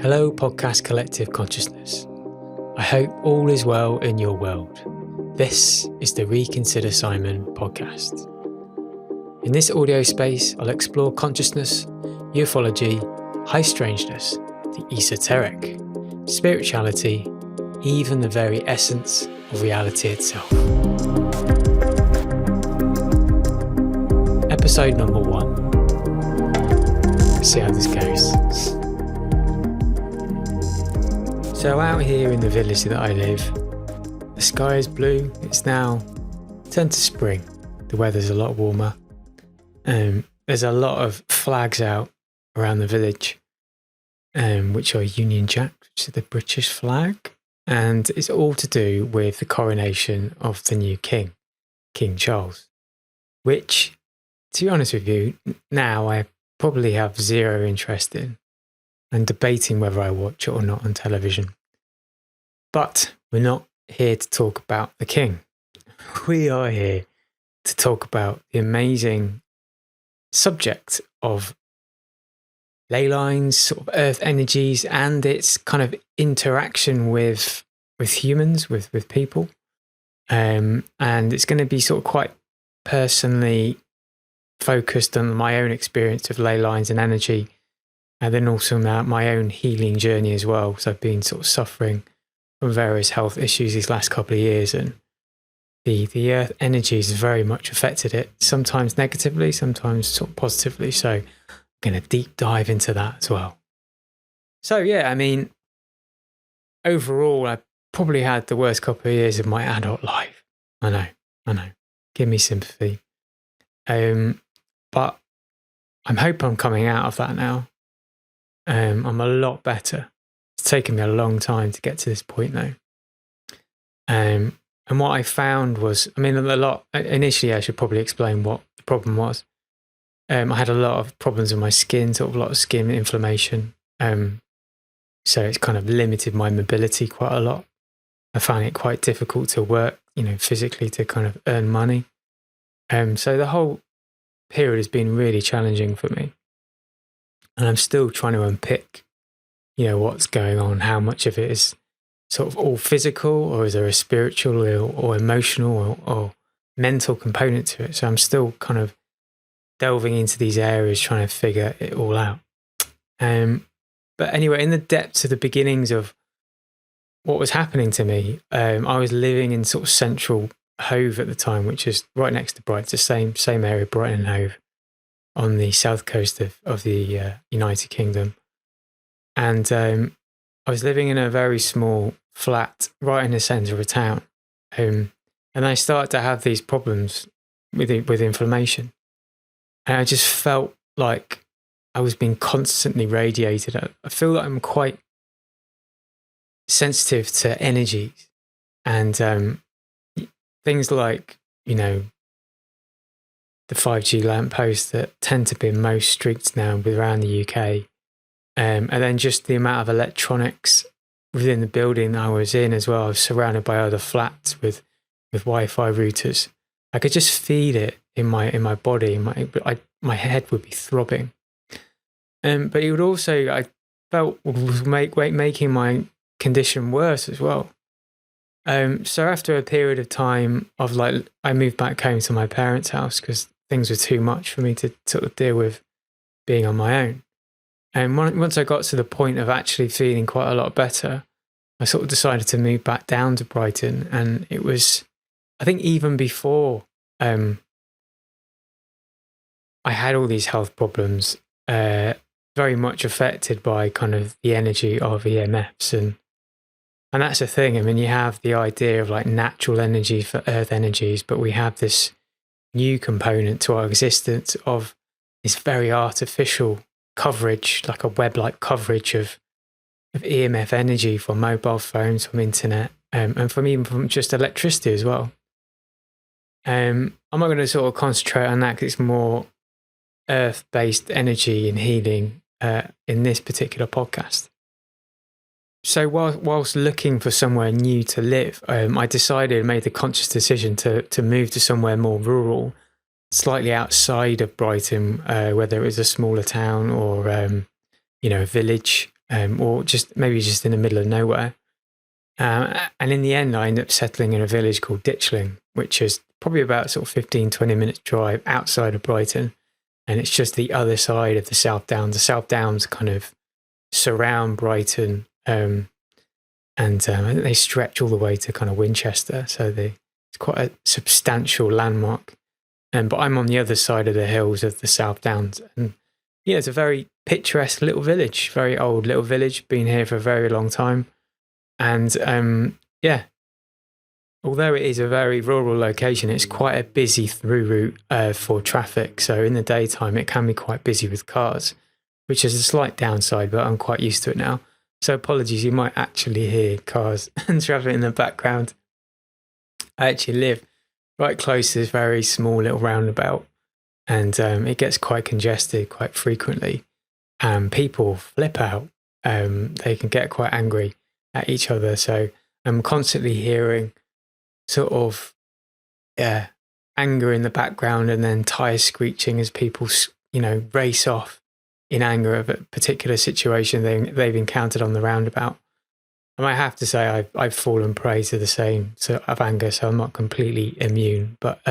Hello, Podcast Collective Consciousness. I hope all is well in your world. This is the Reconsider Simon podcast. In this audio space, I'll explore consciousness, ufology, high strangeness, the esoteric, spirituality, even the very essence of reality itself. Episode number 1. Let's see how this goes. So out here in the village that I live, the sky is blue. It's now turned to spring. The weather's a lot warmer. There's a lot of flags out around the village, which are Union Jack, which is the British flag. And it's all to do with the coronation of the new king, King Charles, which, to be honest with you, now I probably have zero interest in, and debating whether I watch it or not on television. But we're not here to talk about the king. We are here to talk about the amazing subject of ley lines, sort of earth energies, and its kind of interaction with humans, with people. And it's going to be sort of quite personally focused on my own experience of ley lines and energy, and then also my own healing journey as well. So I've been sort of suffering from various health issues these last couple of years, and the earth energies very much affected it, sometimes negatively, sometimes sort of positively. So I'm going to deep dive into that as well. So yeah, I mean, overall, I probably had the worst couple of years of my adult life. I know. Give me sympathy. But I'm hoping I'm coming out of that now. I'm a lot better. It's taken me a long time to get to this point though. And what I found was, initially I should probably explain what the problem was. I had a lot of problems with my skin, sort of a lot of skin inflammation. So it's kind of limited my mobility quite a lot. I found it quite difficult to work, physically, to kind of earn money. So the whole period has been really challenging for me. And I'm still trying to unpick, what's going on, how much of it is sort of all physical, or is there a spiritual or emotional or mental component to it? So I'm still kind of delving into these areas, trying to figure it all out. But anyway, in the depths of the beginnings of what was happening to me, I was living in sort of central Hove at the time, which is right next to Brighton. It's the same area, Brighton and Hove, on the south coast of the United Kingdom. And I was living in a very small flat right in the centre of a town. And I started to have these problems with inflammation. And I just felt like I was being constantly radiated. I feel like I'm quite sensitive to energies. And things like, the 5G lampposts that tend to be in most streets now around the UK. And then just the amount of electronics within the building I was in as well. I was surrounded by other flats with Wi-Fi routers. I could just feel it in my body. My head would be throbbing. But it would also, I felt, was making my condition worse as well. So after a period of time of I moved back home to my parents' house because things were too much for me to sort of deal with being on my own. And once I got to the point of actually feeling quite a lot better, I sort of decided to move back down to Brighton. And it was, I think even before I had all these health problems, very much affected by kind of the energy of EMFs. And that's the thing. I mean, you have the idea of natural energy for earth energies, but we have this new component to our existence of this very artificial coverage, like a web-like coverage of EMF energy from mobile phones, from internet, and even from just electricity as well. I'm not going to sort of concentrate on that because it's more earth-based energy and healing in this particular podcast. So whilst looking for somewhere new to live, I made the conscious decision to move to somewhere more rural, slightly outside of Brighton, whether it was a smaller town or a village. or maybe just in the middle of nowhere. And in the end, I ended up settling in a village called Ditchling, which is probably about sort of 15, 20 minutes drive outside of Brighton. And it's just the other side of the South Downs. The South Downs kind of surround Brighton, and they stretch all the way to kind of Winchester. So it's quite a substantial landmark. But I'm on the other side of the hills of the South Downs. And yeah, it's a very picturesque little village, very old little village, been here for a very long time. And yeah, although it is a very rural location, it's quite a busy through route for traffic. So in the daytime, it can be quite busy with cars, which is a slight downside, but I'm quite used to it now. So apologies, you might actually hear cars and traffic in the background. I actually live right close to this very small little roundabout, and it gets quite congested quite frequently. People flip out. They can get quite angry at each other. So I'm constantly hearing sort of anger in the background, and then tires screeching as people, race off in anger of a particular situation they've encountered on the roundabout. I might have to say I've fallen prey to the same sort of anger, so I'm not completely immune. But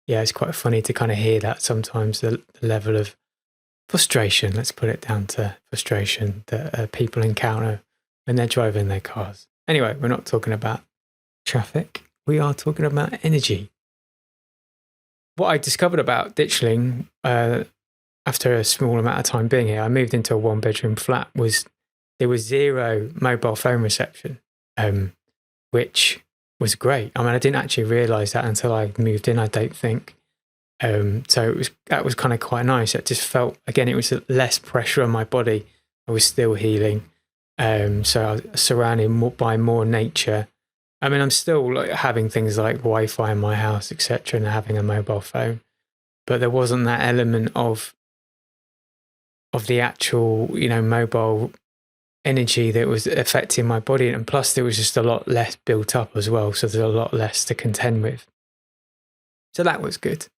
it's quite funny to kind of hear that sometimes, the level of frustration, let's put it down to frustration, that people encounter when they're driving their cars. Anyway, we're not talking about traffic. We are talking about energy. What I discovered about Ditchling after a small amount of time being here, I moved into a 1-bedroom flat, was there was zero mobile phone reception, which was great. I mean, I didn't actually realise that until I moved in, I don't think. So that was kind of quite nice. It just felt, again, it was less pressure on my body. I was still healing. So I was surrounded by more nature. I mean, I'm still having things like Wi-Fi in my house, etc., and having a mobile phone, but there wasn't that element of the actual, mobile energy that was affecting my body. And plus, there was just a lot less built up as well, so there's a lot less to contend with. So that was good.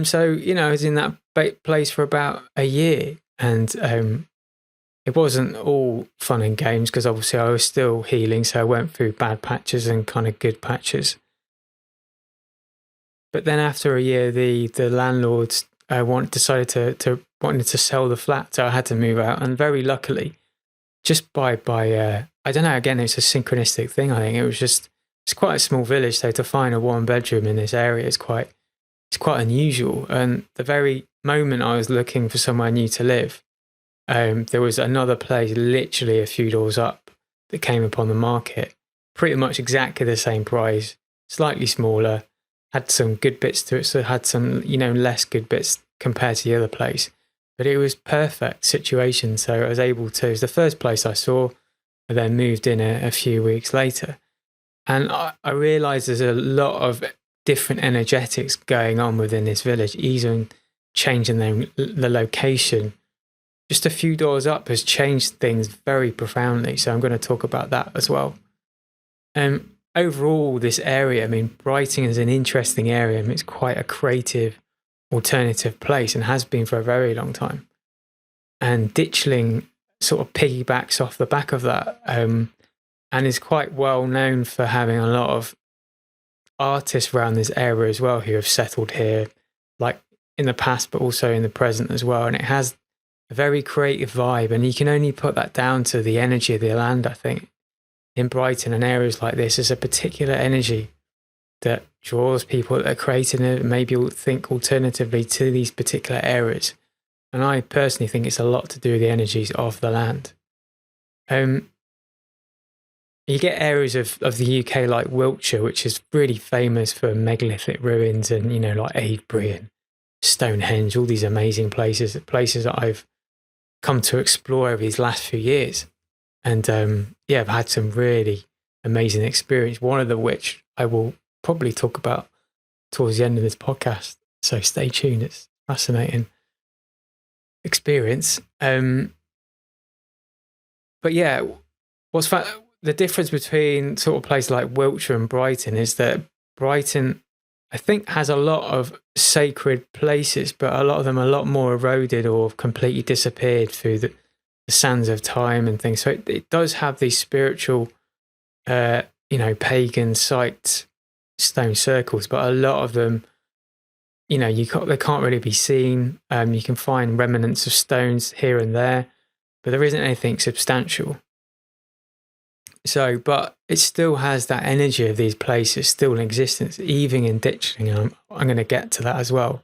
So I was in that place for about a year, and it wasn't all fun and games, because obviously I was still healing, so I went through bad patches and kind of good patches. But then after a year, the landlords decided to sell the flat, so I had to move out. And very luckily, just by I don't know, again, it's a synchronistic thing. I think it's quite a small village, so to find a 1-bedroom in this area is quite unusual. And the very moment I was looking for somewhere new to live, there was another place literally a few doors up that came upon the market, pretty much exactly the same price, slightly smaller, had some good bits to it, so had some, less good bits compared to the other place. But it was perfect situation, so I was able to, it was the first place I saw. I then moved in a few weeks later, and I realised there's a lot of different energetics going on within this village, even changing the location. Just a few doors up has changed things very profoundly. So I'm going to talk about that as well. Overall, this area, I mean, Brighton is an interesting area. I mean, it's quite a creative, alternative place, and has been for a very long time. And Ditchling sort of piggybacks off the back of that, and is quite well known for having a lot of artists around this area as well who have settled here, like in the past, but also in the present as well. And it has a very creative vibe, and you can only put that down to the energy of the land. I think in Brighton and areas like this, there's a particular energy that draws people that are creating it, maybe think alternatively to these particular areas. And I personally think it's a lot to do with the energies of the land. You get areas of the UK like Wiltshire, which is really famous for megalithic ruins, and like Avebury and Stonehenge, all these amazing places that I've come to explore over these last few years. And I've had some really amazing experience, one of which I will probably talk about towards the end of this podcast. So stay tuned, it's fascinating experience. But yeah, the difference between sort of places like Wiltshire and Brighton is that Brighton, I think, has a lot of sacred places, but a lot of them are a lot more eroded or completely disappeared through the sands of time and things. So it does have these spiritual, pagan site stone circles, but a lot of them, they can't really be seen. You can find remnants of stones here and there, but there isn't anything substantial. So, but it still has that energy of these places still in existence, even in Ditchling. And I'm going to get to that as well.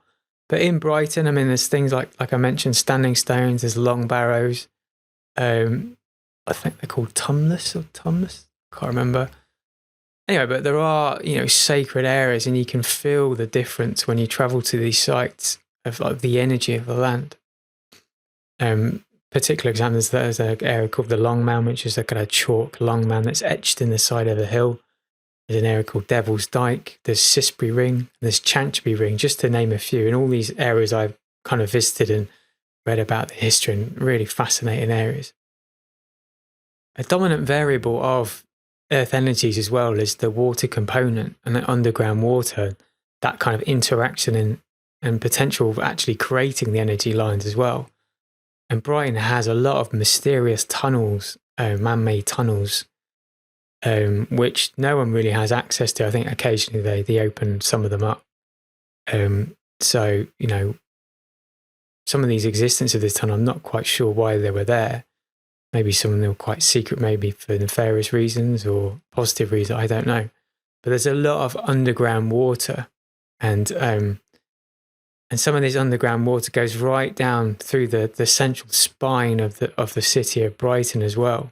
But in Brighton, I mean, there's things like I mentioned, standing stones. There's long barrows. I think they're called tumless. Can't remember. Anyway, but there are, sacred areas, and you can feel the difference when you travel to these sites of like the energy of the land. Particular examples, there's an area called the Long Man, which is a kind of chalk long man that's etched in the side of a hill. There's an area called Devil's Dyke. There's Sisbury Ring. There's Chantry Ring, just to name a few. And all these areas I've kind of visited and read about the history, and really fascinating areas. A dominant variable of earth energies as well is the water component and the underground water, that kind of interaction and potential of actually creating the energy lines as well. And Brighton has a lot of mysterious tunnels, man-made tunnels, which no one really has access to. I think occasionally they open some of them up. So, some of these existence of this tunnel, I'm not quite sure why they were there. Maybe some of them were quite secret, maybe for nefarious reasons or positive reasons, I don't know. But there's a lot of underground water, and some of this underground water goes right down through the central spine of the city of Brighton as well.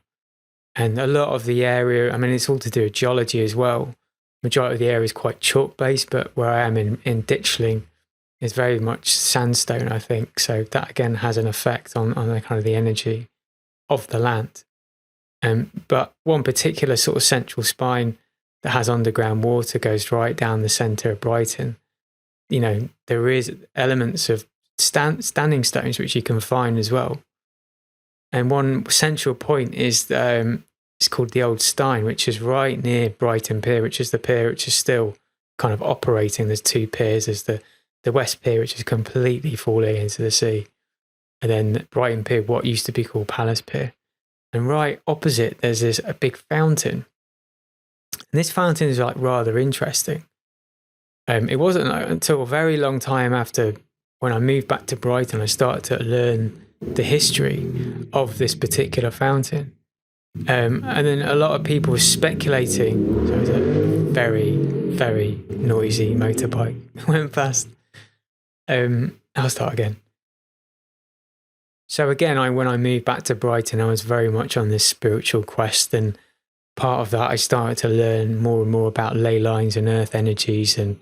And a lot of the area, I mean, it's all to do with geology as well. Majority of the area is quite chalk based, but where I am in Ditchling is very much sandstone, I think. So that again has an effect on the kind of the energy of the land. But one particular sort of central spine that has underground water goes right down the centre of Brighton. There is elements of standing stones which you can find as well. And one central point is it's called the Old Stein, which is right near Brighton Pier, which is the pier which is still kind of operating. There's two piers. There's the West Pier, which is completely falling into the sea. And then Brighton Pier, what used to be called Palace Pier. And right opposite, there's a big fountain. And this fountain is like rather interesting. It wasn't until a very long time after when I moved back to Brighton, I started to learn the history of this particular fountain. And then a lot of people were speculating. So it was a very, very noisy motorbike went past. I'll start again. So again, when I moved back to Brighton, I was very much on this spiritual quest, and part of that I started to learn more and more about ley lines and earth energies. And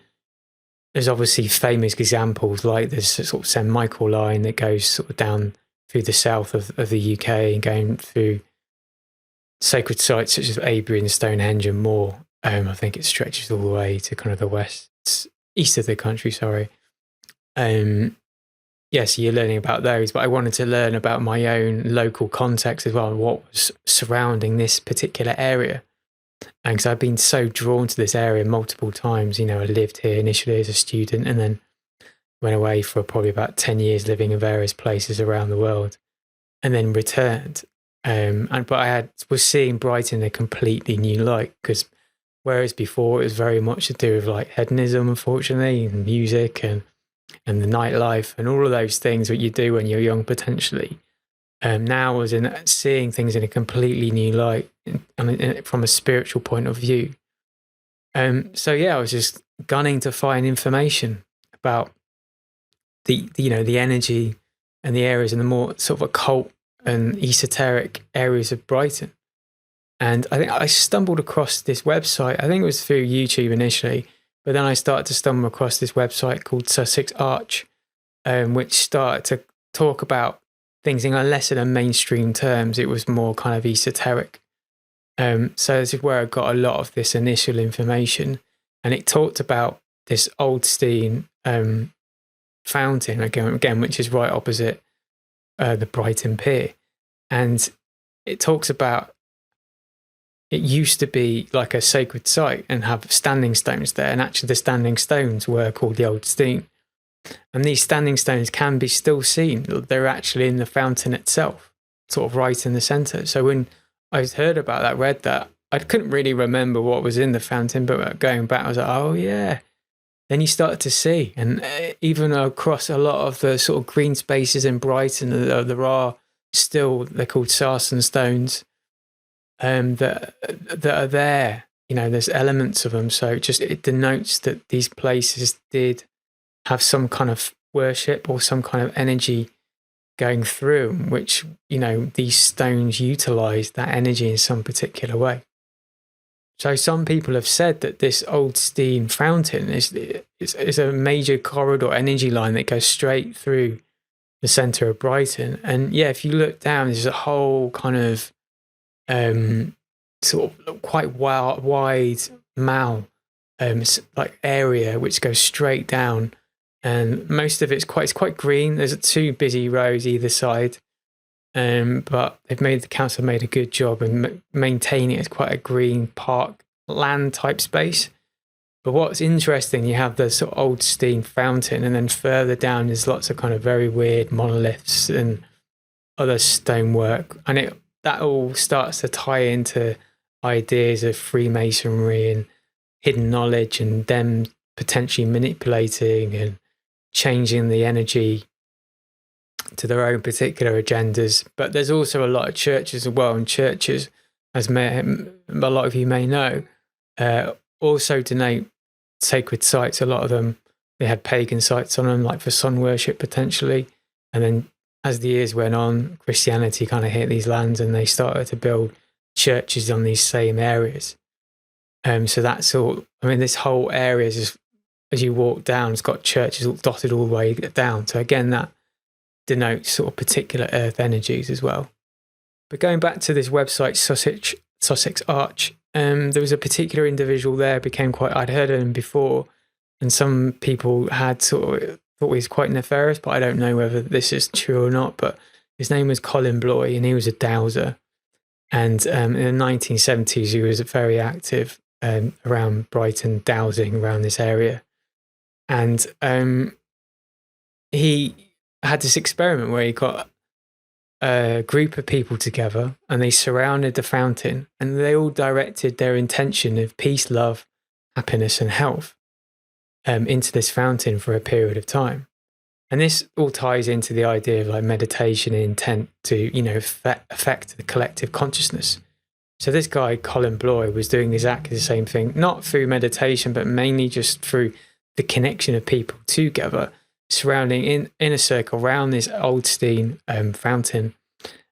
there's obviously famous examples like this sort of St. Michael line that goes sort of down through the south of the UK and going through sacred sites such as Avebury and Stonehenge and more. I think it stretches all the way to kind of the west, east of the country, sorry. So you're learning about those, but I wanted to learn about my own local context as well, and what was surrounding this particular area. And because I've been so drawn to this area multiple times, I lived here initially as a student and then went away for probably about 10 years living in various places around the world and then returned. But I was seeing Brighton in a completely new light, because whereas before it was very much to do with like hedonism, unfortunately, and music and the nightlife and all of those things that you do when you're young potentially. Now I was seeing things in a completely new light from a spiritual point of view. I was just gunning to find information about the energy and the areas and the more sort of occult and esoteric areas of Brighton. And I think I stumbled across this website. I think it was through YouTube initially, but then I started to stumble across this website called Sussex Arch, which started to talk about things in less in mainstream terms. It was more kind of esoteric. So this is where I got a lot of this initial information. And it talked about this Old Stein fountain, again, which is right opposite the Brighton Pier. And it talks about it used to be like a sacred site and have standing stones there. And actually the standing stones were called the Old Stein. And these standing stones can be still seen. They're actually in the fountain itself. sort of right in the center. So when I heard about that, read that, I couldn't really remember what was in the fountain, but going back, I was like, oh yeah. Then you start to see, and even across a lot of the sort of green spaces in Brighton, there are still, they're called sarsen stones, that are there. You know, there's elements of them. So just it denotes that these places did have some kind of worship or some kind of energy going through 'em, which, you know, these stones utilize that energy in some particular way. So some people have said that this old steam fountain is a major corridor energy line that goes straight through the centre of Brighton. And yeah, if you look down, there's a whole kind of sort of quite wide mall, like area which goes straight down, and most of it's quite green. There's 2 busy roads either side, but the council made a good job in maintaining it as quite a green park land type space. But what's interesting, you have the sort of old steam fountain, and then further down there's lots of kind of very weird monoliths and other stonework, and that all starts to tie into ideas of Freemasonry and hidden knowledge, and them potentially manipulating and changing the energy to their own particular agendas. But there's also a lot of churches as well, and churches, as a lot of you may know, also denote sacred sites. A lot of them, they had pagan sites on them, like for sun worship potentially. And then as the years went on, Christianity kind of hit these lands, and they started to build churches on these same areas. So that's all. I mean, this whole area is, as you walk down, it's got churches dotted all the way down. So again, that denotes sort of particular earth energies as well. But going back to this website, Sussex Arch, there was a particular individual there, I'd heard of him before, and some people had sort of thought he was quite nefarious, but I don't know whether this is true or not. But his name was Colin Bloy, and he was a dowser. And in the 1970s, he was very active around Brighton, dowsing around this area. And he had this experiment where he got a group of people together, and they surrounded the fountain, and they all directed their intention of peace, love, happiness, and health into this fountain for a period of time. And this all ties into the idea of like meditation and intent to, you know, affect the collective consciousness. So this guy, Colin Bloy, was doing exactly the same thing, not through meditation, but mainly just through the connection of people together, surrounding in a circle around this old steam fountain,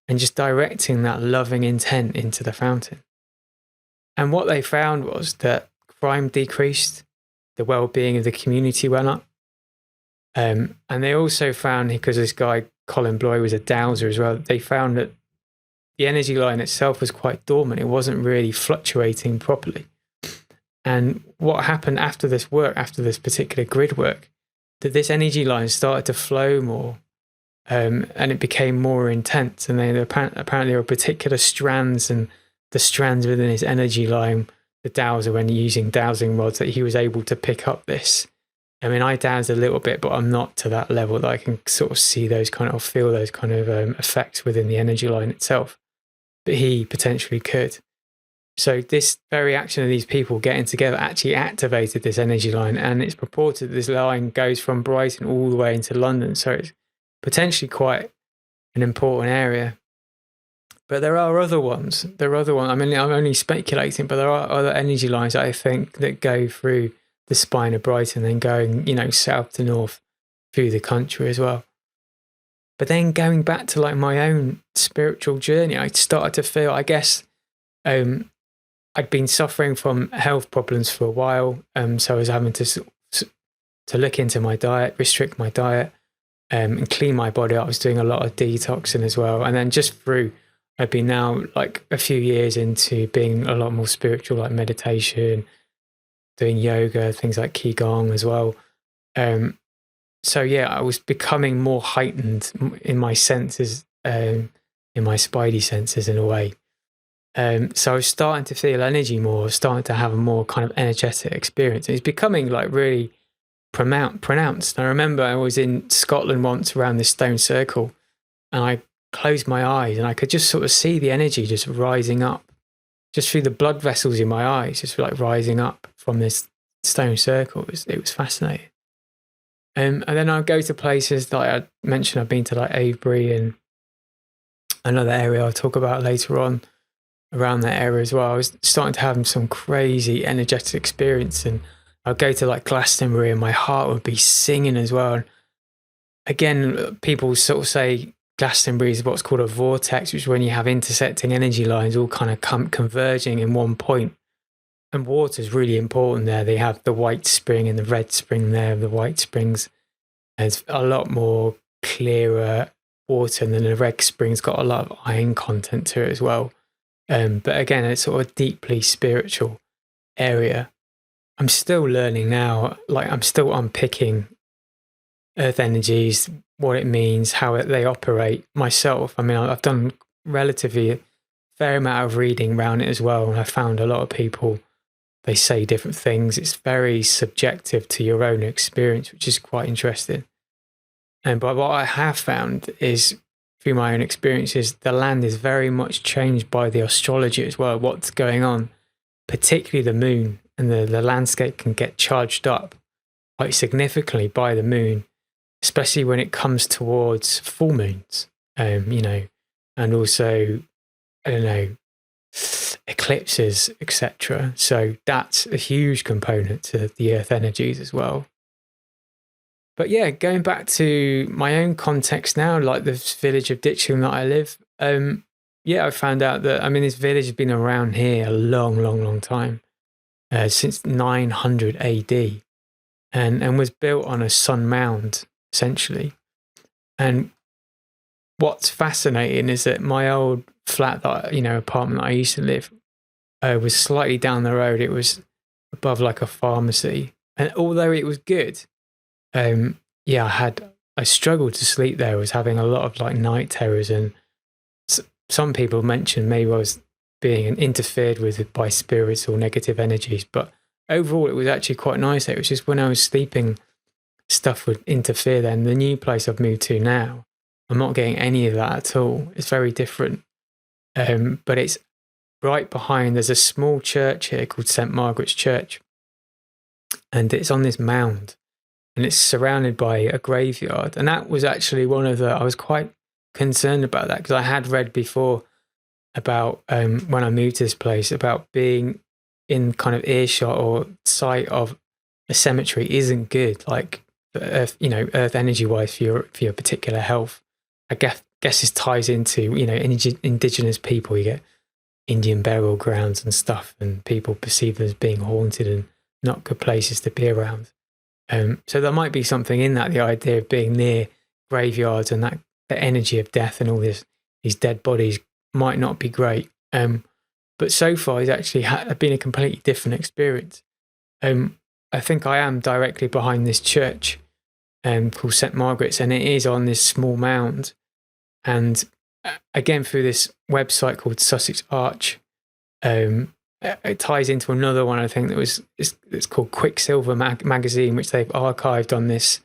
and just directing that loving intent into the fountain. And what they found was that crime decreased, the well-being of the community went up. And they also found, because this guy, Colin Bloy, was a dowser as well, they found that the energy line itself was quite dormant. It wasn't really fluctuating properly. And what happened after this work, after this particular grid work, that this energy line started to flow more, and it became more intense. And apparently there were particular strands, and the strands within his energy line, the dowser, when using dowsing rods, that he was able to pick up this. I mean, I dowsed a little bit, but I'm not to that level that I can sort of see those kind of, or feel those kind of effects within the energy line itself. But he potentially could. So this very action of these people getting together actually activated this energy line, and it's purported that this line goes from Brighton all the way into London. So it's potentially quite an important area. But there are other ones. I mean, I'm only speculating, but there are other energy lines, I think, that go through the spine of Brighton and going, you know, south to north through the country as well. But then going back to like my own spiritual journey, I started to feel, I guess, I'd been suffering from health problems for a while. So I was having to look into my diet, restrict my diet, and clean my body. I was doing a lot of detoxing as well. And then just through, I've been now like a few years into being a lot more spiritual, like meditation, doing yoga, things like Qigong as well. So yeah, I was becoming more heightened in my senses, in my spidey senses in a way. So I was starting to feel energy more, starting to have a more kind of energetic experience. And it's becoming like really pronounced. I remember I was in Scotland once around this stone circle, and I closed my eyes and I could just sort of see the energy just rising up, just through the blood vessels in my eyes, just like rising up from this stone circle. It was fascinating. And then I'll go to places like I mentioned, I've been to like Avebury and another area I'll talk about later on around that area as well. I was starting to have some crazy energetic experience, and I'll go to like Glastonbury and my heart would be singing as well. And again, people sort of say Glastonbury is what's called a vortex, which is when you have intersecting energy lines all kind of converging in one point. And water is really important there. They have the white spring and the red spring there. The white springs has a lot more clearer water, and then the red spring's got a lot of iron content to it as well. But again, it's sort of a deeply spiritual area. I'm still learning now, like I'm still unpicking earth energies, what it means, how they operate myself. I mean, I've done relatively a fair amount of reading around it as well, and I found a lot of people, they say different things. It's very subjective to your own experience, which is quite interesting. But what I have found is, through my own experiences, the land is very much changed by the astrology as well, what's going on, particularly the moon, and the landscape can get charged up quite significantly by the moon, especially when it comes towards full moons, and also, I don't know, eclipses, etc. So that's a huge component to the earth energies as well. But yeah, going back to my own context now, like the village of Ditchling that I live, I found out that, I mean, this village has been around here a long time, since 900 AD, and was built on a sun mound, essentially. And what's fascinating is that my old flat, apartment that I used to live, was slightly down the road. It was above like a pharmacy, and although it was good, I struggled to sleep there. I was having a lot of like night terrors, and some people mentioned maybe I was being interfered with by spirits or negative energies, but overall it was actually quite nice. It was just when I was sleeping, stuff would interfere. Then the new place I've moved to now, I'm not getting any of that at all. It's very different. But it's right behind, there's a small church here called St. Margaret's Church, and it's on this mound, and it's surrounded by a graveyard. And that was actually I was quite concerned about that, because I had read before about, when I moved to this place, about being in kind of earshot or sight of a cemetery isn't good, like earth energy wise for your particular health. I guess this ties into, indigenous people. You get Indian burial grounds and stuff, and people perceive them as being haunted and not good places to be around. So there might be something in that, the idea of being near graveyards, and that the energy of death and all these dead bodies might not be great. But so far, it's actually been a completely different experience. I think I am directly behind this church called St. Margaret's, and it is on this small mound. And again, through this website called Sussex Arch, it ties into another one, I think, it's called Quicksilver magazine, which they've archived on this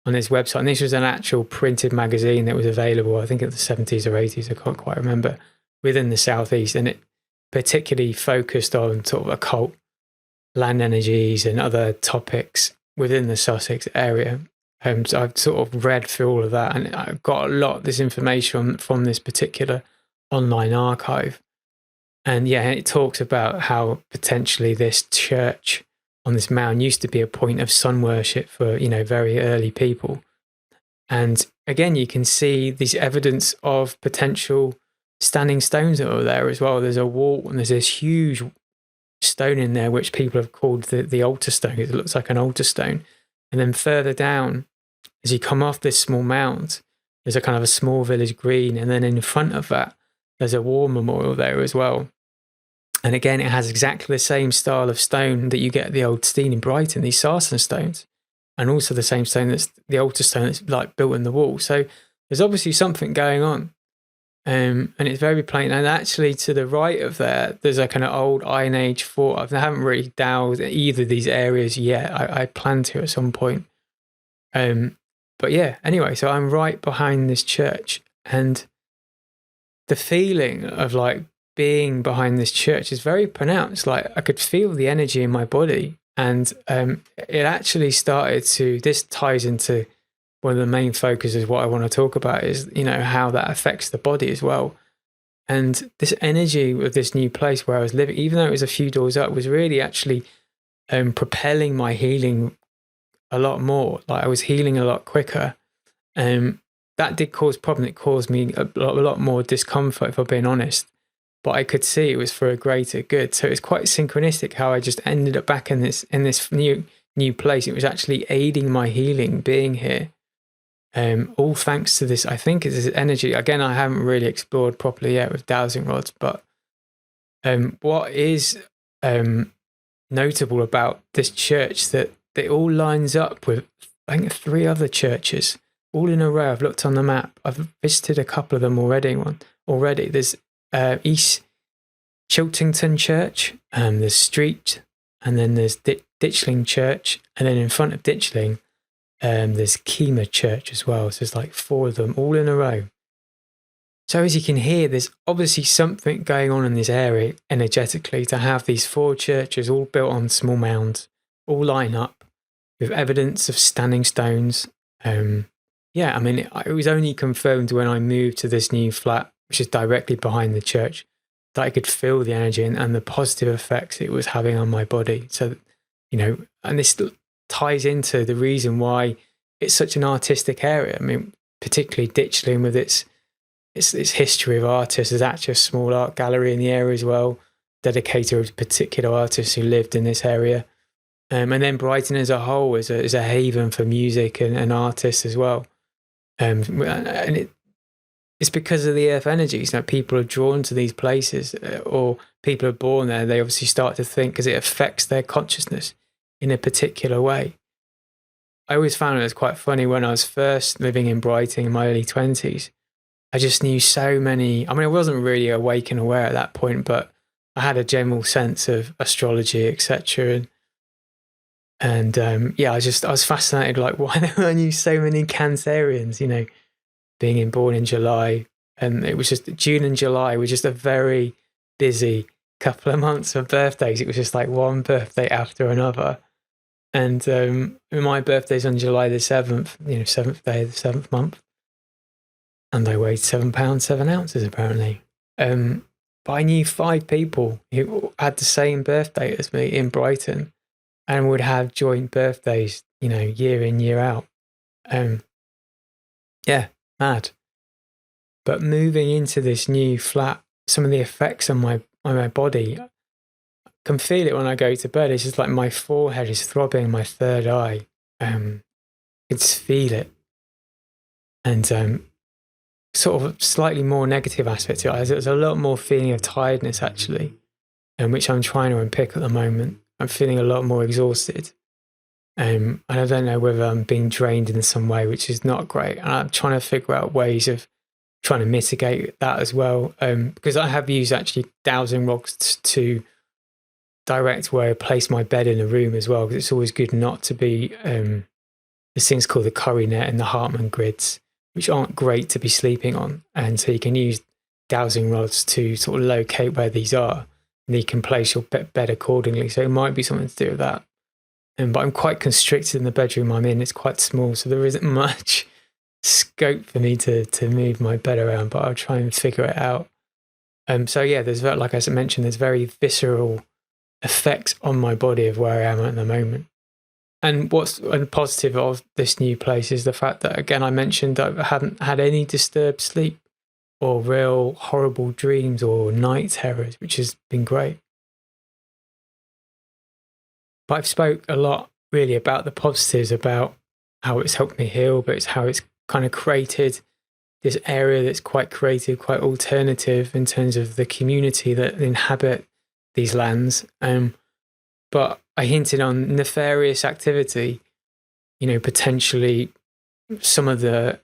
website. And this was an actual printed magazine that was available, I think, in the 70s or 80s, I can't quite remember, within the southeast, and it particularly focused on sort of occult, land energies, and other topics within the Sussex area. So I've sort of read through all of that, and I've got a lot of this information from this particular online archive. And it talks about how potentially this church on this mound used to be a point of sun worship for, very early people. And again, you can see this evidence of potential standing stones that are there as well. There's a wall, and there's this huge stone in there, which people have called the altar stone. It looks like an altar stone. And then further down, as you come off this small mound, there's a kind of a small village green. And then in front of that, there's a war memorial there as well. And again, it has exactly the same style of stone that you get at the old Steen in Brighton, these sarsen stones. And also the same stone that's the altar stone that's like built in the wall. So there's obviously something going on. And it's very plain. And actually to the right of there's a kind of old Iron Age fort. I haven't really delved either of these areas yet. I plan to at some point. But anyway, so I'm right behind this church, and the feeling of like being behind this church is very pronounced. Like I could feel the energy in my body, and it actually started to. This ties into one of the main focuses. What I want to talk about is, you know, how that affects the body as well. And this energy of this new place where I was living, even though it was a few doors up, was really actually propelling my healing a lot more. Like I was healing a lot quicker. That did cause problem. It caused me a lot more discomfort, if I'm being honest. But I could see it was for a greater good. So it's quite synchronistic how I just ended up back in this new place. It was actually aiding my healing being here. All thanks to this, I think it's this energy. Again, I haven't really explored properly yet with dowsing rods, but what is notable about this church that it all lines up with, I think, 3 other churches all in a row. I've looked on the map. I've visited a couple of them already. There's East Chiltington Church, there's Street, and then there's Ditchling Church, and then in front of Ditchling, there's Kema Church as well. So there's like 4 of them all in a row. So as you can hear, there's obviously something going on in this area energetically to have these 4 churches all built on small mounds, all line up with evidence of standing stones. Yeah, I mean, it was only confirmed when I moved to this new flat, which is directly behind the church, that I could feel the energy and the positive effects it was having on my body. So, you know, and this ties into the reason why it's such an artistic area. I mean, particularly Ditchling with its history of artists. There's actually a small art gallery in the area as well, dedicated to particular artists who lived in this area. And then Brighton as a whole is a haven for music and artists as well. And it's because of the earth energies. You know, people are drawn to these places, or people are born there. They obviously start to think because it affects their consciousness in a particular way. I always found it was quite funny when I was first living in Brighton in my early 20s. I just knew so many. I mean, I wasn't really awake and aware at that point, but I had a general sense of astrology, etc. And yeah, I was fascinated, like, why I knew so many Cancerians, you know, being born in July. And it was just June and July were just a very busy couple of months of birthdays. It was just like one birthday after another. And my birthday's on July the 7th, you know, 7th day of the 7th month. And I weighed 7 pounds, 7 ounces apparently. But I knew 5 people who had the same birthday as me in Brighton and would have joint birthdays, you know, year in, year out. Yeah, mad. But moving into this new flat, some of the effects on my body, I can feel it when I go to bed. It's just like my forehead is throbbing, my third eye. I can just feel it. And sort of slightly more negative aspect to it. There's a lot more feeling of tiredness actually, which I'm trying to unpick at the moment. I'm feeling a lot more exhausted. And I don't know whether I'm being drained in some way, which is not great. And I'm trying to figure out ways of trying to mitigate that as well. Because I have used actually dowsing rods to direct where I place my bed in the room as well. Because it's always good not to be, there's things called the curry net and the Hartmann grids, which aren't great to be sleeping on. And so you can use dowsing rods to sort of locate where these are. And you can place your bed accordingly. So it might be something to do with that. But I'm quite constricted in the bedroom I'm in. It's quite small, so there isn't much scope for me to move my bed around, but I'll try and figure it out. So yeah, there's, like I mentioned, there's very visceral effects on my body of where I am at the moment. And what's a positive of this new place is the fact that, again, I mentioned that I haven't had any disturbed sleep or real horrible dreams or night terrors, which has been great. But I've spoke a lot really about the positives, about how it's helped me heal, but it's how it's kind of created this area that's quite creative, quite alternative in terms of the community that inhabit these lands. But I hinted on nefarious activity, you know, potentially some of the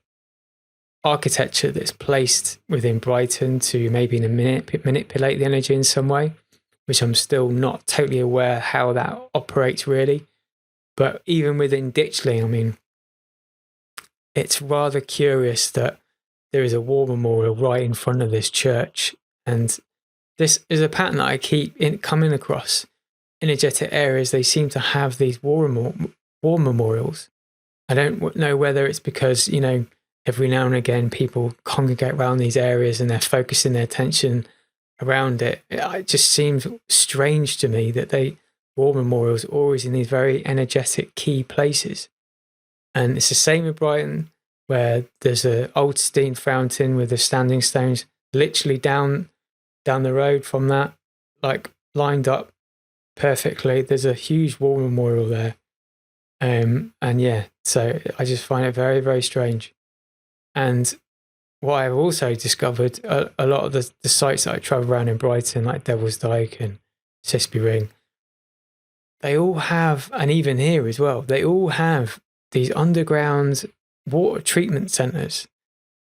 architecture that's placed within Brighton to maybe manipulate the energy in some way, which I'm still not totally aware how that operates really. But even within Ditchling, I mean, it's rather curious that there is a war memorial right in front of this church. And this is a pattern that I keep coming across. Energetic areas, they seem to have these war memorials. I don't know whether it's because, every now and again people congregate around these areas and they're focusing their attention around it. It just seems strange to me that war memorials are always in these very energetic key places. And it's the same with Brighton, where there's an old steam fountain with the standing stones literally down the road from that, like lined up perfectly. There's a huge war memorial there. And yeah, so I just find it very, very strange. And what I've also discovered, a lot of the sites that I travel around in Brighton, like Devil's Dyke and Sisby Ring, they all have, and even here as well, they all have these underground water treatment centres.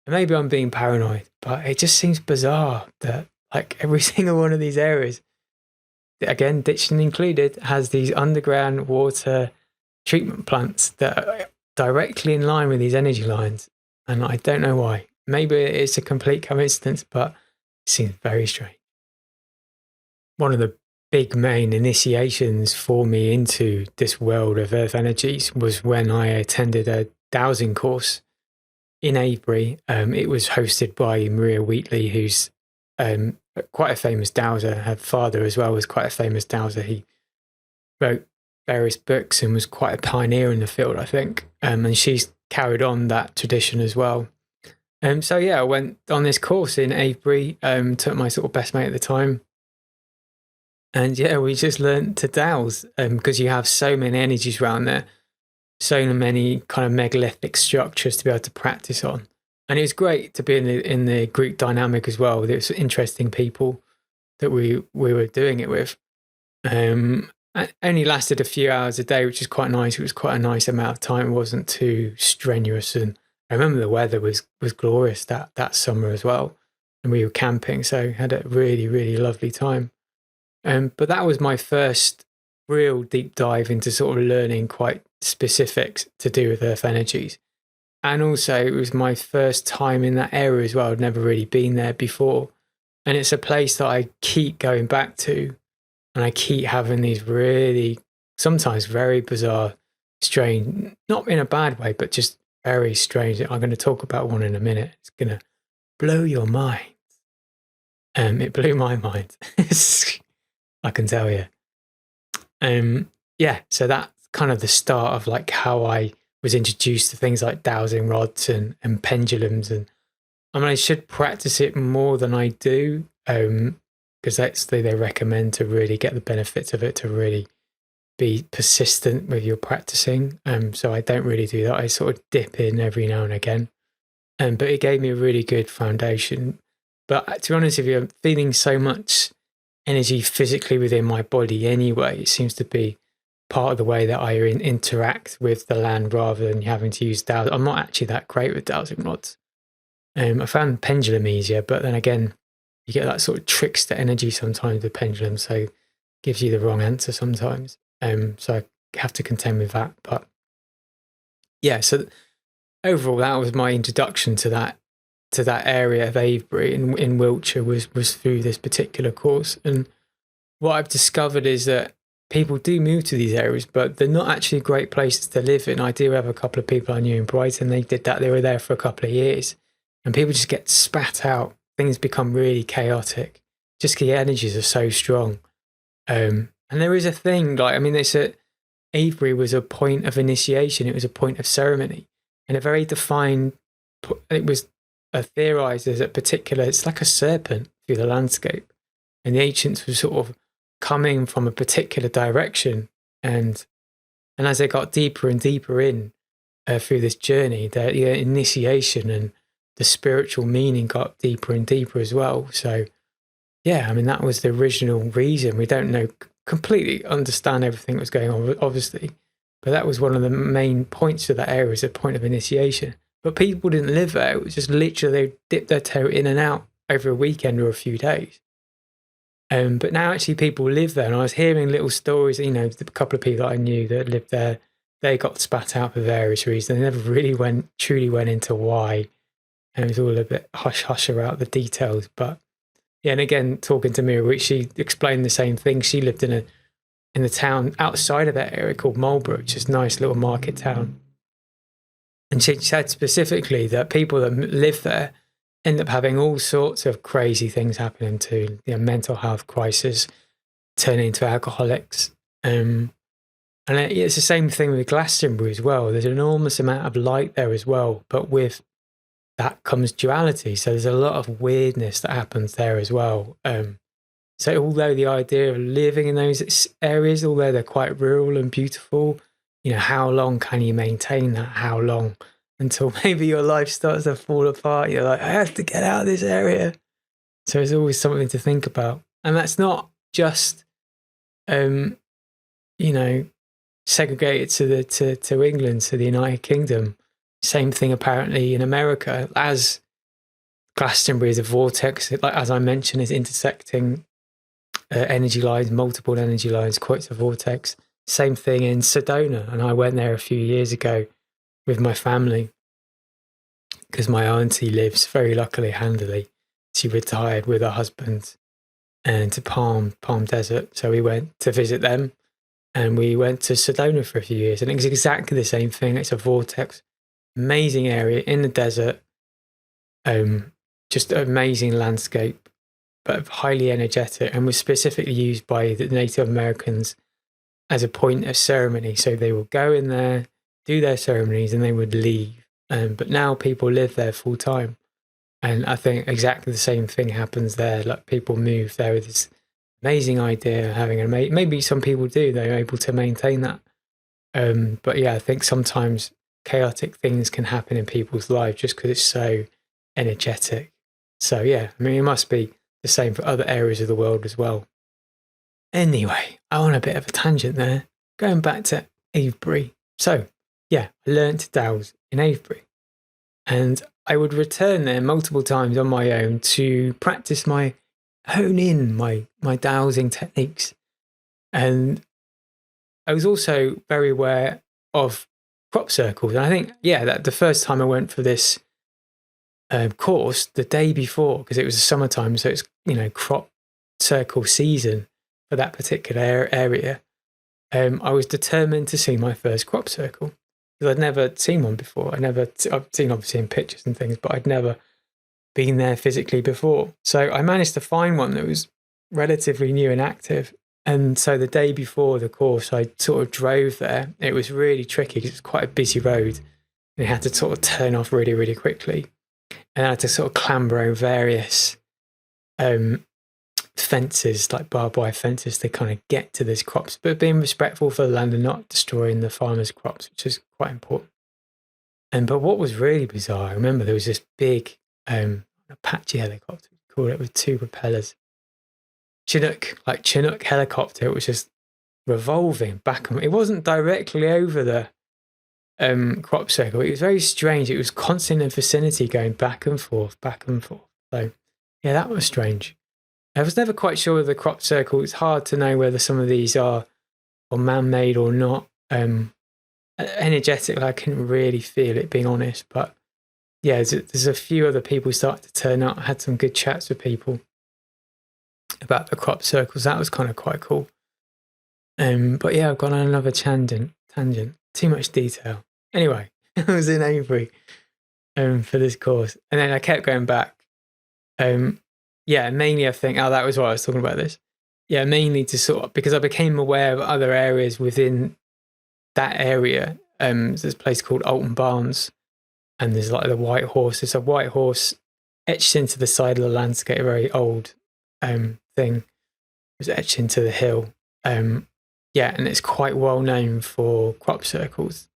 And maybe I'm being paranoid, but it just seems bizarre that like every single one of these areas, again, Ditchling included, has these underground water treatment plants that are directly in line with these energy lines. And I don't know why. Maybe it's a complete coincidence, but it seems very strange. One of the big main initiations for me into this world of earth energies was when I attended a dowsing course in Avebury. It was hosted by Maria Wheatley, who's quite a famous dowser. Her father as well was quite a famous dowser. He wrote various books and was quite a pioneer in the field, I think. And she's carried on that tradition as well. So yeah, I went on this course in Avebury, took my sort of best mate at the time. And yeah, we just learned to dowse because you have so many energies around there, so many kind of megalithic structures to be able to practice on. And it was great to be in the group dynamic as well. There was interesting people that we were doing it with. It only lasted a few hours a day, which is quite nice. It was quite a nice amount of time. It wasn't too strenuous. And I remember the weather was glorious that summer as well. And we were camping, so had a really, really lovely time. But that was my first real deep dive into sort of learning quite specifics to do with earth energies. And also it was my first time in that area as well. I'd never really been there before. And it's a place that I keep going back to. And I keep having these really, sometimes very bizarre, strange, not in a bad way, but just very strange. I'm going to talk about one in a minute. It's going to blow your mind. It blew my mind. I can tell you. Yeah, so that's kind of the start of like how I was introduced to things like dowsing rods and pendulums. And I mean, I should practice it more than I do. Because that's they recommend to really get the benefits of it, to really be persistent with your practicing. So I don't really do that. I sort of dip in every now and again. But it gave me a really good foundation. But to be honest with you, I'm feeling so much energy physically within my body anyway. It seems to be part of the way that I interact with the land rather than having to use dowsing. I'm not actually that great with dowsing rods. I found pendulum easier, but then again, you get that sort of trickster energy sometimes with pendulum, so it gives you the wrong answer sometimes. So I have to contend with that. But yeah, so overall, that was my introduction to that area of Avebury in Wiltshire was through this particular course. And what I've discovered is that people do move to these areas, but they're not actually great places to live in. I do have a couple of people I knew in Brighton. They did that. They were there for a couple of years, and people just get spat out. Things become really chaotic. Just the energies are so strong. And there is a thing, like, I mean, Avebury was a point of initiation. It was a point of ceremony, and a very defined, it was theorized as a particular, it's like a serpent through the landscape. And the ancients were sort of coming from a particular direction. And as they got deeper and deeper in through this journey, their initiation and the spiritual meaning got deeper and deeper as well. So yeah, I mean, that was the original reason. We don't completely understand everything that was going on, obviously, but that was one of the main points of that area, as a point of initiation. But people didn't live there. It was just literally they dipped their toe in and out over a weekend or a few days. But now actually people live there, and I was hearing little stories, a couple of people that I knew that lived there, they got spat out for various reasons. They never really truly went into why. and it was all a bit hush-hush about the details. But yeah, and again, talking to Mira, she explained the same thing. She lived in the town outside of that area called Marlborough, which is a nice little market town. And she said specifically that people that live there end up having all sorts of crazy things happening to, mental health crisis, turning into alcoholics. And it's the same thing with Glastonbury as well. There's an enormous amount of light there as well, but with that comes duality. So there's a lot of weirdness that happens there as well. So although the idea of living in those areas, although they're quite rural and beautiful, how long can you maintain that? How long until maybe your life starts to fall apart? You're like, I have to get out of this area. So it's always something to think about. And that's not just, segregated to England, to the United Kingdom. Same thing apparently in America, as Glastonbury is a vortex, like as I mentioned, is intersecting energy lines, multiple energy lines, quite a vortex. Same thing in Sedona, and I went there a few years ago with my family because my auntie lives very luckily, handily. She retired with her husband and to Palm Desert, so we went to visit them, and we went to Sedona for a few years, and it's exactly the same thing. It's a vortex, amazing area in the desert, just amazing landscape, but highly energetic, and was specifically used by the Native Americans as a point of ceremony. So they will go in there, do their ceremonies, and they would leave. But now people live there full time. And I think exactly the same thing happens there. Like people move there with this amazing idea, having maybe some people do, they're able to maintain that. But yeah, I think sometimes chaotic things can happen in people's lives just because it's so energetic. So yeah, I mean, it must be the same for other areas of the world as well. Anyway, I on a bit of a tangent there. Going back to Avebury. So yeah, I learned to dowse in Avebury, and I would return there multiple times on my own to practice hone in my dowsing techniques. And I was also very aware of crop circles. And I think, that the first time I went for this course, the day before, because it was summertime, so it's, crop circle season for that particular area, I was determined to see my first crop circle. Because I'd never seen one before. I've seen obviously in pictures and things, but I'd never been there physically before. So I managed to find one that was relatively new and active. And so the day before the course, I sort of drove there. It was really tricky because it was quite a busy road. And you had to sort of turn off really, really quickly. And I had to sort of clamber over various fences, like barbed wire fences, to kind of get to these crops, but being respectful for the land and not destroying the farmers' crops, which is quite important. But what was really bizarre, I remember there was this big Apache helicopter, we call it, with two propellers. Chinook helicopter. It was just revolving back and it wasn't directly over the crop circle. It was very strange. It was constant in vicinity, going back and forth. So yeah, that was strange. I was never quite sure of the crop circle. It's hard to know whether some of these are man-made or not. Energetically, I couldn't really feel it, being honest. But yeah, there's a few other people started to turn up. I had some good chats with people about the crop circles. That was kind of quite cool. But yeah, I've gone on another tangent. Too much detail. Anyway, I was in Avebury for this course, and then I kept going back. Mainly I think, that was why I was talking about this. Yeah, mainly to sort of, because I became aware of other areas within that area. There's a place called Alton Barnes, and there's like the White Horse. There's a white horse etched into the side of the landscape, a very old thing. It was etched into the hill. And it's quite well known for crop circles.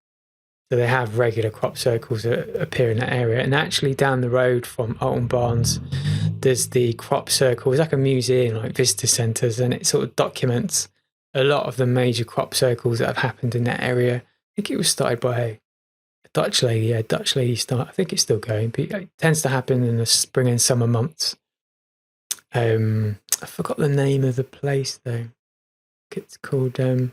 So they have regular crop circles that appear in that area. And actually down the road from Alton Barnes, there's the crop circle. It's like a museum, like visitor centres, and it sort of documents a lot of the major crop circles that have happened in that area. I think it was started by a Dutch lady. Yeah, Dutch lady start. I think it's still going, but it tends to happen in the spring and summer months. I forgot the name of the place though. It's called I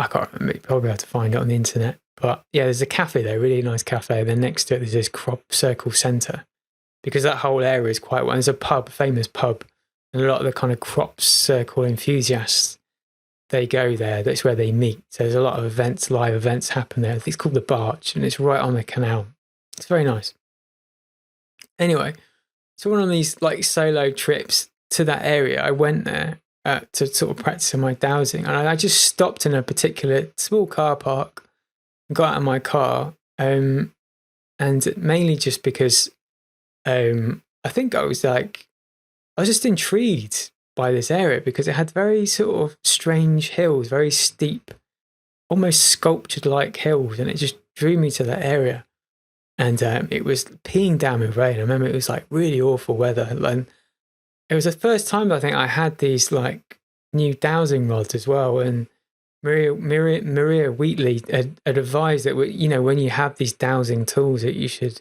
can't remember. You probably have to find it on the internet. But yeah, there's a cafe there, really nice cafe. Then next to it, there's this crop circle centre, because that whole area is quite well. There's a pub, a famous pub, and a lot of the kind of crop circle enthusiasts, they go there. That's where they meet. So there's a lot of events, live events happen there. It's called the Barge, and it's right on the canal. It's very nice. Anyway, so one of these like solo trips to that area, I went there to sort of practice my dowsing, and I just stopped in a particular small car park, got out of my car, and mainly just because I think I was just intrigued by this area because it had very sort of strange hills, very steep, almost sculptured like hills, and it just drew me to that area. And it was peeing down with rain. I remember it was like really awful weather, and it was the first time I think I had these like new dowsing rods as well. And Maria Wheatley had advised that, you know, when you have these dowsing tools, that you should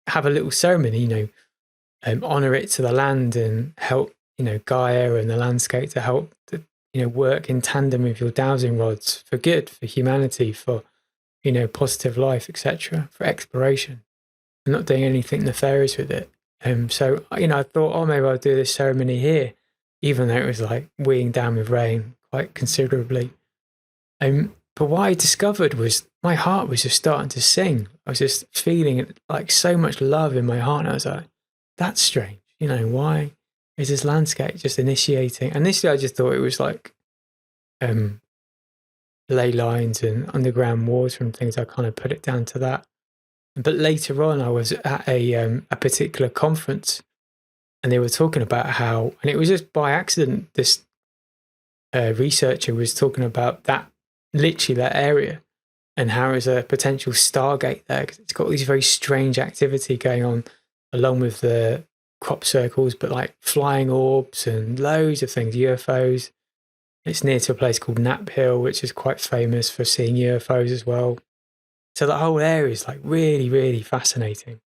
have a little ceremony, you know, honor it to the land and help, you know, Gaia and the landscape to help, you know, work in tandem with your dowsing rods for good, for humanity, for, you know, positive life, etc., for exploration. I'm not doing anything nefarious with it. So, you know, I thought, oh, maybe I'll do this ceremony here, even though it was like weighing down with rain quite considerably. But what I discovered was my heart was just starting to sing. I was just feeling like so much love in my heart. And I was like, that's strange. You know, why is this landscape just initiating? Initially, I just thought it was like ley lines and underground walls from things. I kind of put it down to that. But later on, I was at a particular conference, and they were talking about how, and it was just by accident, this researcher was talking about that, literally that area, and how there's a potential stargate there because it's got these very strange activity going on along with the crop circles, but like flying orbs and loads of things, UFOs. It's near to a place called Knapp Hill, which is quite famous for seeing UFOs as well. So the whole area is like really, really fascinating.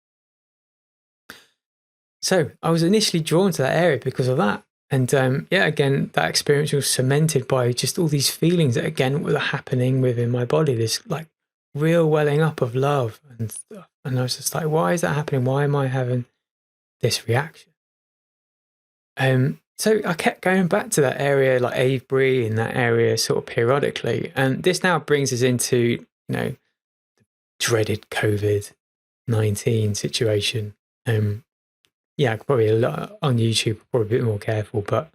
So I was initially drawn to that area because of that. And yeah, again, that experience was cemented by just all these feelings that, again, were happening within my body, this like real welling up of love and stuff. And I was just like, why is that happening? Why am I having this reaction? So I kept going back to that area, like Avebury, in that area sort of periodically. And this now brings us into, you know, dreaded COVID-19 situation. Yeah, probably a lot on YouTube, probably a bit more careful, but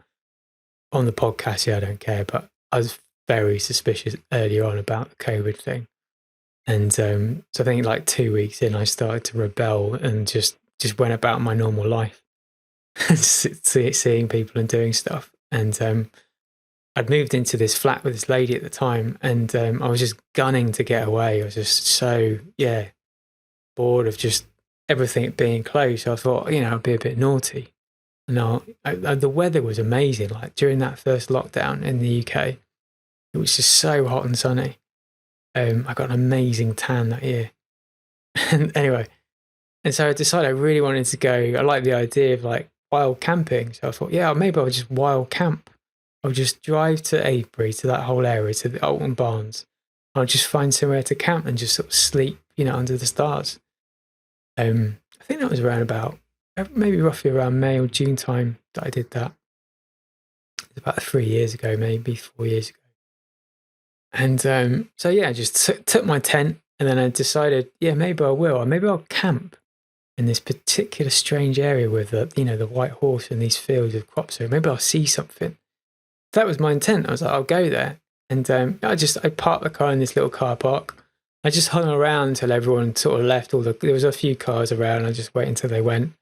on the podcast, yeah, I don't care. But I was very suspicious earlier on about the COVID thing. And so I think like 2 weeks in, I started to rebel and just went about my normal life, seeing people and doing stuff. And I'd moved into this flat with this lady at the time, and I was just gunning to get away. I was just so, yeah, bored of just everything being closed. So I thought, you know, I'd be a bit naughty. No, the weather was amazing. Like during that first lockdown in the UK, it was just so hot and sunny. I got an amazing tan that year. And anyway, and so I decided I really wanted to go. I like the idea of like wild camping. So I thought, yeah, maybe I'll just wild camp. I'll just drive to Avebury, to that whole area, to the Alton Barns. I'll just find somewhere to camp and just sort of sleep, you know, under the stars. I think that was around about, maybe roughly around May or June time that I did that. It was about 3 years ago, maybe 4 years ago. And so, yeah, I just took my tent, and then I decided, yeah, maybe I will. Or maybe I'll camp in this particular strange area with the, you know, the white horse and these fields of crops. So maybe I'll see something. That was my intent. I was like, I'll go there. And I parked the car in this little car park. I just hung around until everyone sort of left. There was a few cars around. I just waited until they went,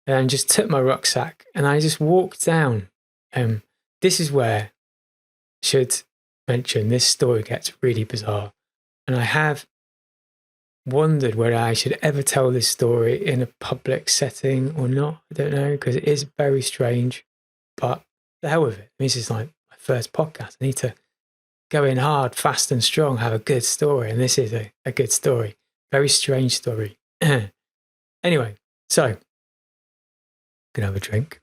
and just took my rucksack and I just walked down. This is where I should mention this story gets really bizarre, and I have wondered whether I should ever tell this story in a public setting or not. I don't know, because it is very strange. But the hell with it. This is like my first podcast. I need to go in hard, fast and strong, have a good story. And this is a good story. Very strange story. Anyway, so gonna have a drink.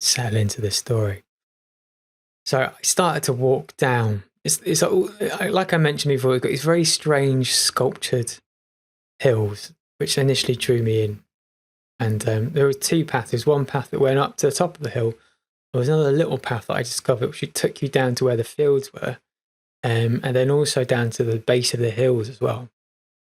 settle into this story. So I started to walk down. It's like I mentioned before, we've got these very strange sculptured hills, which initially drew me in. And there were two paths. There's one path that went up to the top of the hill. There was another little path that I discovered, which took you down to where the fields were, and then also down to the base of the hills as well.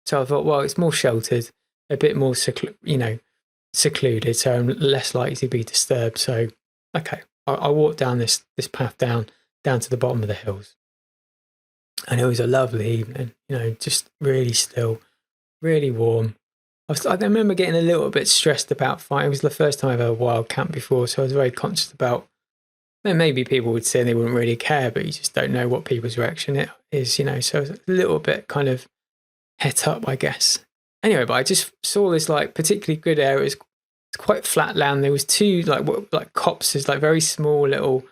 So I thought, well, it's more sheltered, a bit more secluded, so I'm less likely to be disturbed. So, okay, I walked down this path down to the bottom of the hills, and it was a lovely evening. Just really still, really warm. I remember getting a little bit stressed about finding. It was the first time I've ever wild camped before, so I was very conscious about. Maybe people would say they wouldn't really care, but you just don't know what people's reaction is, So I was a little bit kind of het up, I guess. Anyway, but I just saw this particularly good area. It's quite flat land. There was two like copses, like very small little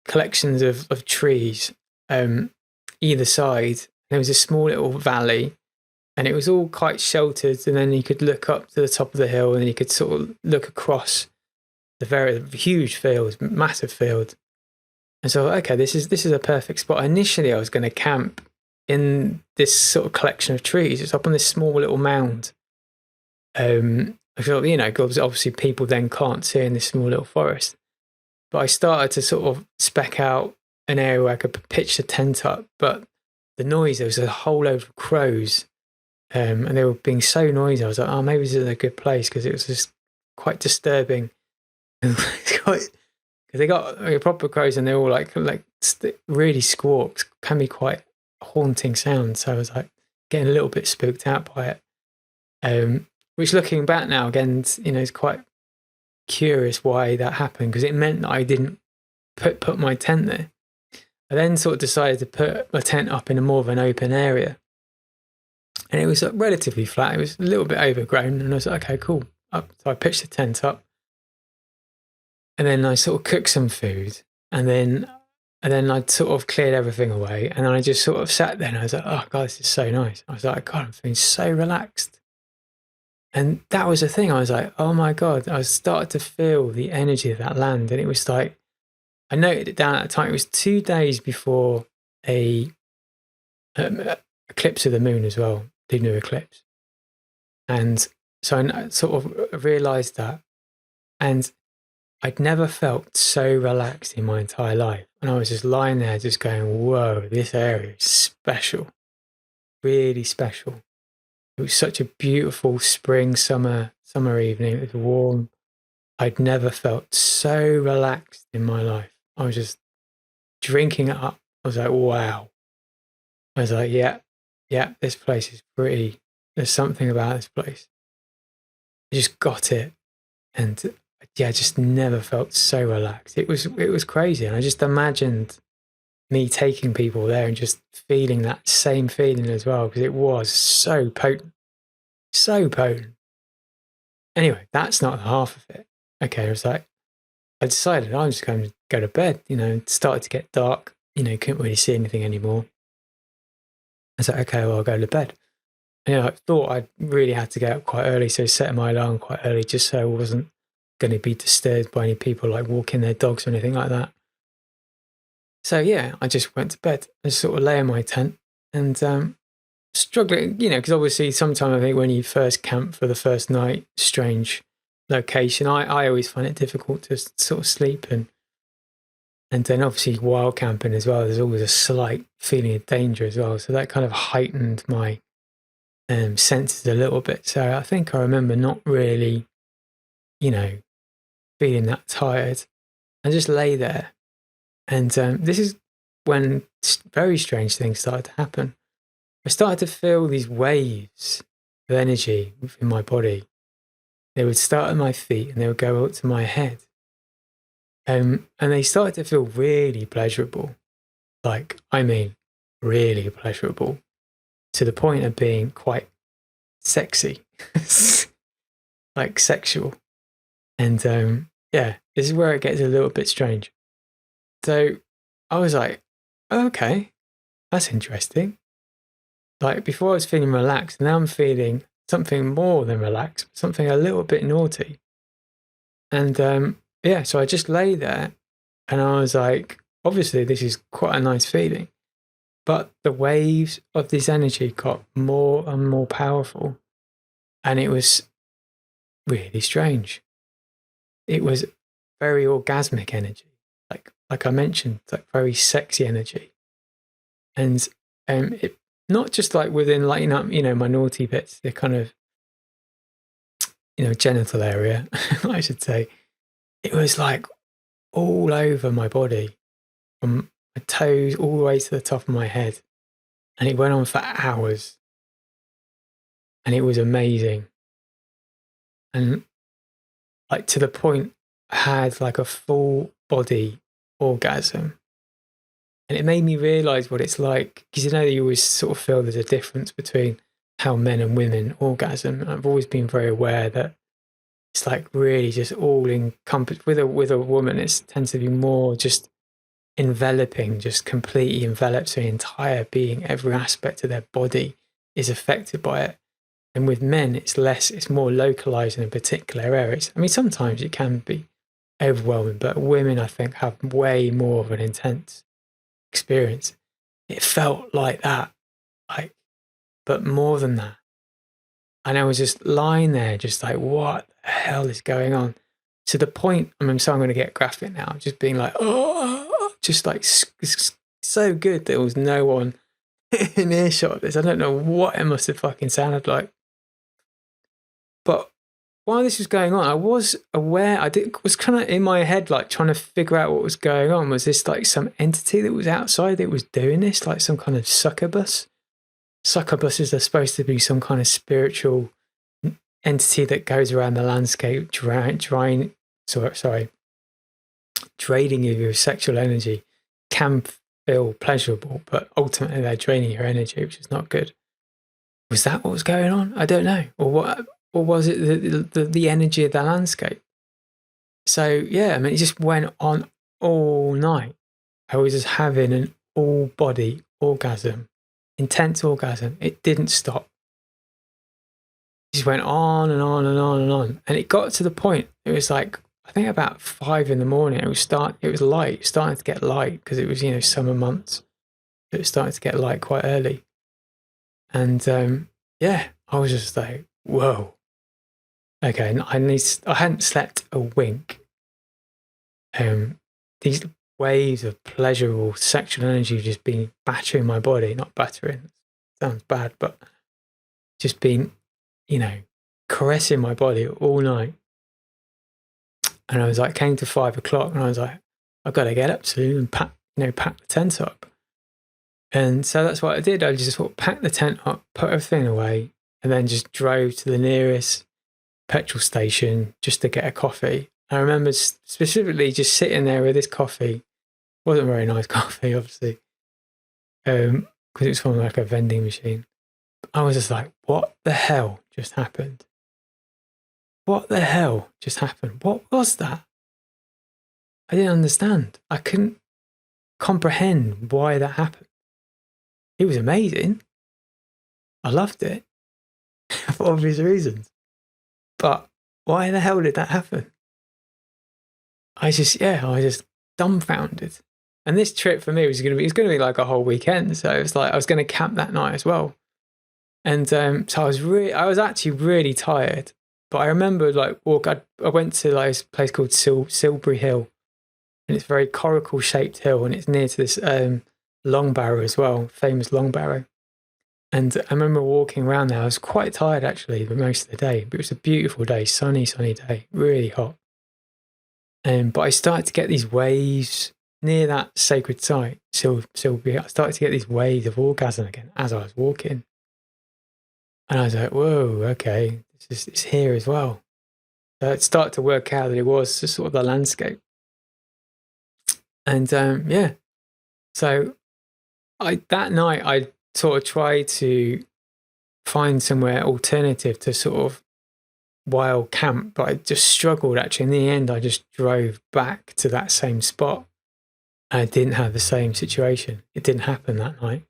collections of trees either side. There was a small little valley, and it was all quite sheltered. And then you could look up to the top of the hill, and then you could sort of look across the very huge field, massive field. And so, okay, this is a perfect spot. Initially, I was going to camp in this sort of collection of trees. It's up on this small little mound. I thought, because obviously people then can't see in this small little forest. But I started to sort of spec out an area where I could pitch the tent up. But the noise, there was a whole load of crows, and they were being so noisy. I was like, oh, maybe this is a good place, because it was just quite disturbing. Because they got proper crows, and they're all like really squawks. Can be quite haunting sound. So I was like getting a little bit spooked out by it. Which, looking back now again, is quite curious why that happened, because it meant that I didn't put my tent there. I then sort of decided to put my tent up in a more of an open area, and it was relatively flat. It was a little bit overgrown, and I was like, okay, cool. So I pitched the tent up. And then I sort of cooked some food, and then I'd sort of cleared everything away, and then I just sort of sat there, and I was like, oh God, this is so nice. I was like, God, I'm feeling so relaxed. And that was the thing. I was like, oh my God, I started to feel the energy of that land. And it was like, I noted it down at the time. It was 2 days before a eclipse of the moon as well, lunar eclipse. And so I sort of realized that. And I'd never felt so relaxed in my entire life. And I was just lying there just going, whoa, this area is special. Really special. It was such a beautiful spring, summer evening. It was warm. I'd never felt so relaxed in my life. I was just drinking it up. I was like, wow. I was like, yeah, this place is pretty. There's something about this place. I just got it. And I just never felt so relaxed. It was crazy. And I just imagined me taking people there and just feeling that same feeling as well, because it was so potent. So potent. Anyway, that's not half of it. Okay, I was like, I decided I'm just going to go to bed. It started to get dark. Couldn't really see anything anymore. I was like, okay, well, I'll go to bed. And I thought I really had to get up quite early, so set my alarm quite early just so I wasn't going to be disturbed by any people like walking their dogs or anything like that. So yeah, I just went to bed and sort of lay in my tent and struggling, because obviously sometimes I think when you first camp for the first night, strange location, I always find it difficult to sort of sleep, and then obviously wild camping as well, there's always a slight feeling of danger as well. So that kind of heightened my senses a little bit. So I think I remember not really, feeling that tired, and just lay there. And this is when very strange things started to happen. I started to feel these waves of energy within my body. They would start at my feet and they would go up to my head. And they started to feel really pleasurable. Really pleasurable, to the point of being quite sexy, like sexual. And this is where it gets a little bit strange. So I was like, okay, that's interesting. Like before I was feeling relaxed, now I'm feeling something more than relaxed, something a little bit naughty. And yeah, so I just lay there and I was like, obviously this is quite a nice feeling, but the waves of this energy got more and more powerful, and it was really strange. It was very orgasmic energy, like I mentioned, like very sexy energy, and it not just like within lighting up, my naughty bits, the kind of genital area, I should say. It was like all over my body, from my toes all the way to the top of my head, and it went on for hours, and it was amazing, and like to the point I had like a full body orgasm. And it made me realize what it's like, because you always sort of feel there's a difference between how men and women orgasm. I've always been very aware that it's like really just all encompassed. With a woman, it tends to be more just enveloping, just completely envelops their entire being. Every aspect of their body is affected by it. And with men, it's less, it's more localized in particular areas. I mean, sometimes it can be overwhelming, but women, I think, have way more of an intense experience. It felt like that, but more than that. And I was just lying there, just like, what the hell is going on? To the point, I'm going to get graphic now, just being like, oh, just like so good there was no one in earshot of this. I don't know what it must have fucking sounded like. But while this was going on, I was aware, was kind of in my head, like trying to figure out what was going on. Was this like some entity that was outside that was doing this, like some kind of succubus? Succubuses are supposed to be some kind of spiritual entity that goes around the landscape, draining you with sexual energy. Can feel pleasurable, but ultimately they're draining your energy, which is not good. Was that what was going on? I don't know. Or what? Or was it the energy of the landscape? So yeah, I mean, it just went on all night. I was just having an all-body orgasm, intense orgasm. It didn't stop. It just went on and on and on and on. And it got to the point, it was like, I think about 5 a.m. It was light, starting to get light, because it was, summer months. It was starting to get light quite early. And yeah, I was just like, whoa. Okay, I hadn't slept a wink. These waves of pleasurable sexual energy just been battering my body, not battering, sounds bad, but just been, caressing my body all night. And I was like, came to 5 o'clock and I was like, I've got to get up soon and pack the tent up. And so that's what I did. I just packed the tent up, put everything away, and then just drove to the nearest petrol station just to get a coffee. I remember specifically just sitting there with this coffee. It wasn't very nice coffee, obviously, because it was from like a vending machine. I was just like, what the hell just happened? What the hell just happened? What was that? I didn't understand. I couldn't comprehend why that happened. It was amazing. I loved it for obvious reasons. But why the hell did that happen? I was just dumbfounded. And this trip for me was going to be like a whole weekend. So it was like I was going to camp that night as well. And so I was actually really tired. But I remember I went to like a place called Silbury Hill, and it's a very coracle shaped hill, and it's near to this long barrow as well, famous long barrow. And I remember walking around there. I was quite tired actually, but most of the day. But it was a beautiful day, sunny day, really hot. But I started to get these waves near that sacred site, Silbury. I started to get these waves of orgasm again as I was walking. And I was like, whoa, okay, it's here as well. So it started to work out that it was just sort of the landscape. And yeah, so that night I sort of tried to find somewhere alternative to sort of wild camp, but I just struggled actually. In the end, I just drove back to that same spot. And I didn't have the same situation. It didn't happen that night.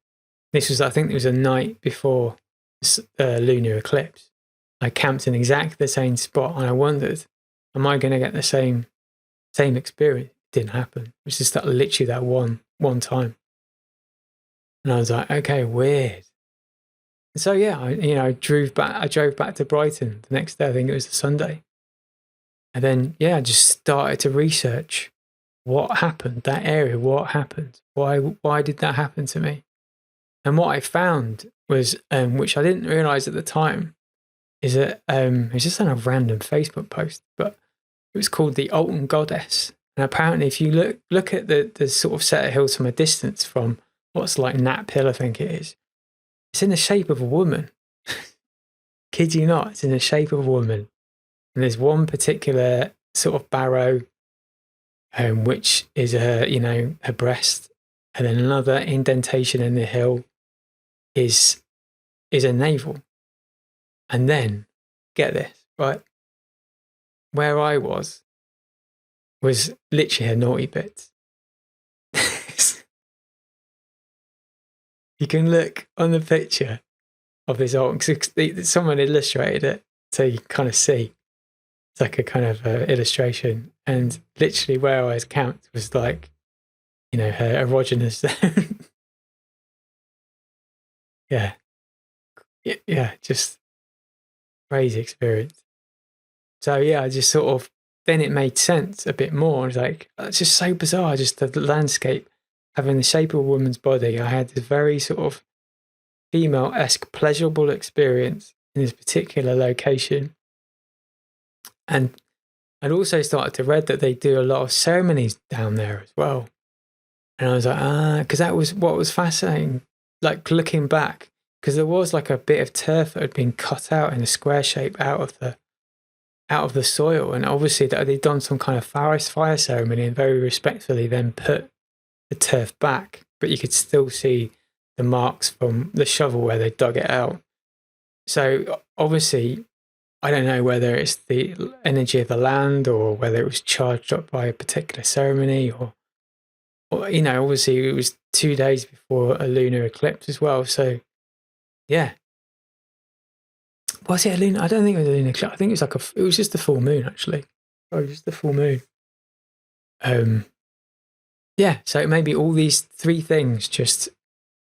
I think it was a night before lunar eclipse. I camped in exactly the same spot, and I wondered, am I going to get the same same experience. It didn't happen. It was just that literally that one time. And I was like, okay, weird. And so yeah, I drove back to Brighton the next day. I think it was a Sunday. And then I just started to research what happened, that area, what happened, why did that happen to me? And what I found was, which I didn't realize at the time, is that it's just on a random Facebook post, but it was called the Alton Goddess. And apparently, if you look at the sort of set of hills from a distance, from what's like Knapp Hill, I think it is, it's in the shape of a woman. Kid you not, it's in the shape of a woman. And there's one particular sort of barrow, which is her breast, and then another indentation in the hill is a navel. And then, get this, right? Where I was literally her naughty bits. You can look on the picture of this old, someone illustrated it, so you kind of see. It's like a kind of illustration. And literally where I was camped was like, her erogenous. Yeah, just crazy experience. So yeah, I just sort of, then it made sense a bit more. I was like, it's just so bizarre, just the landscape having the shape of a woman's body. I had this very sort of female-esque pleasurable experience in this particular location. And I'd also started to read that they do a lot of ceremonies down there as well. And I was like, because that was what was fascinating, like looking back, because there was like a bit of turf that had been cut out in a square shape out of the soil. And obviously that they'd done some kind of fire ceremony and very respectfully then put the turf back, but you could still see the marks from the shovel where they dug it out. So obviously, I don't know whether it's the energy of the land or whether it was charged up by a particular ceremony or obviously it was 2 days before a lunar eclipse as well. So yeah. Was it a lunar? I don't think it was a lunar eclipse. I think it was just the full moon actually. Oh, just the full moon. Yeah, so maybe all these three things just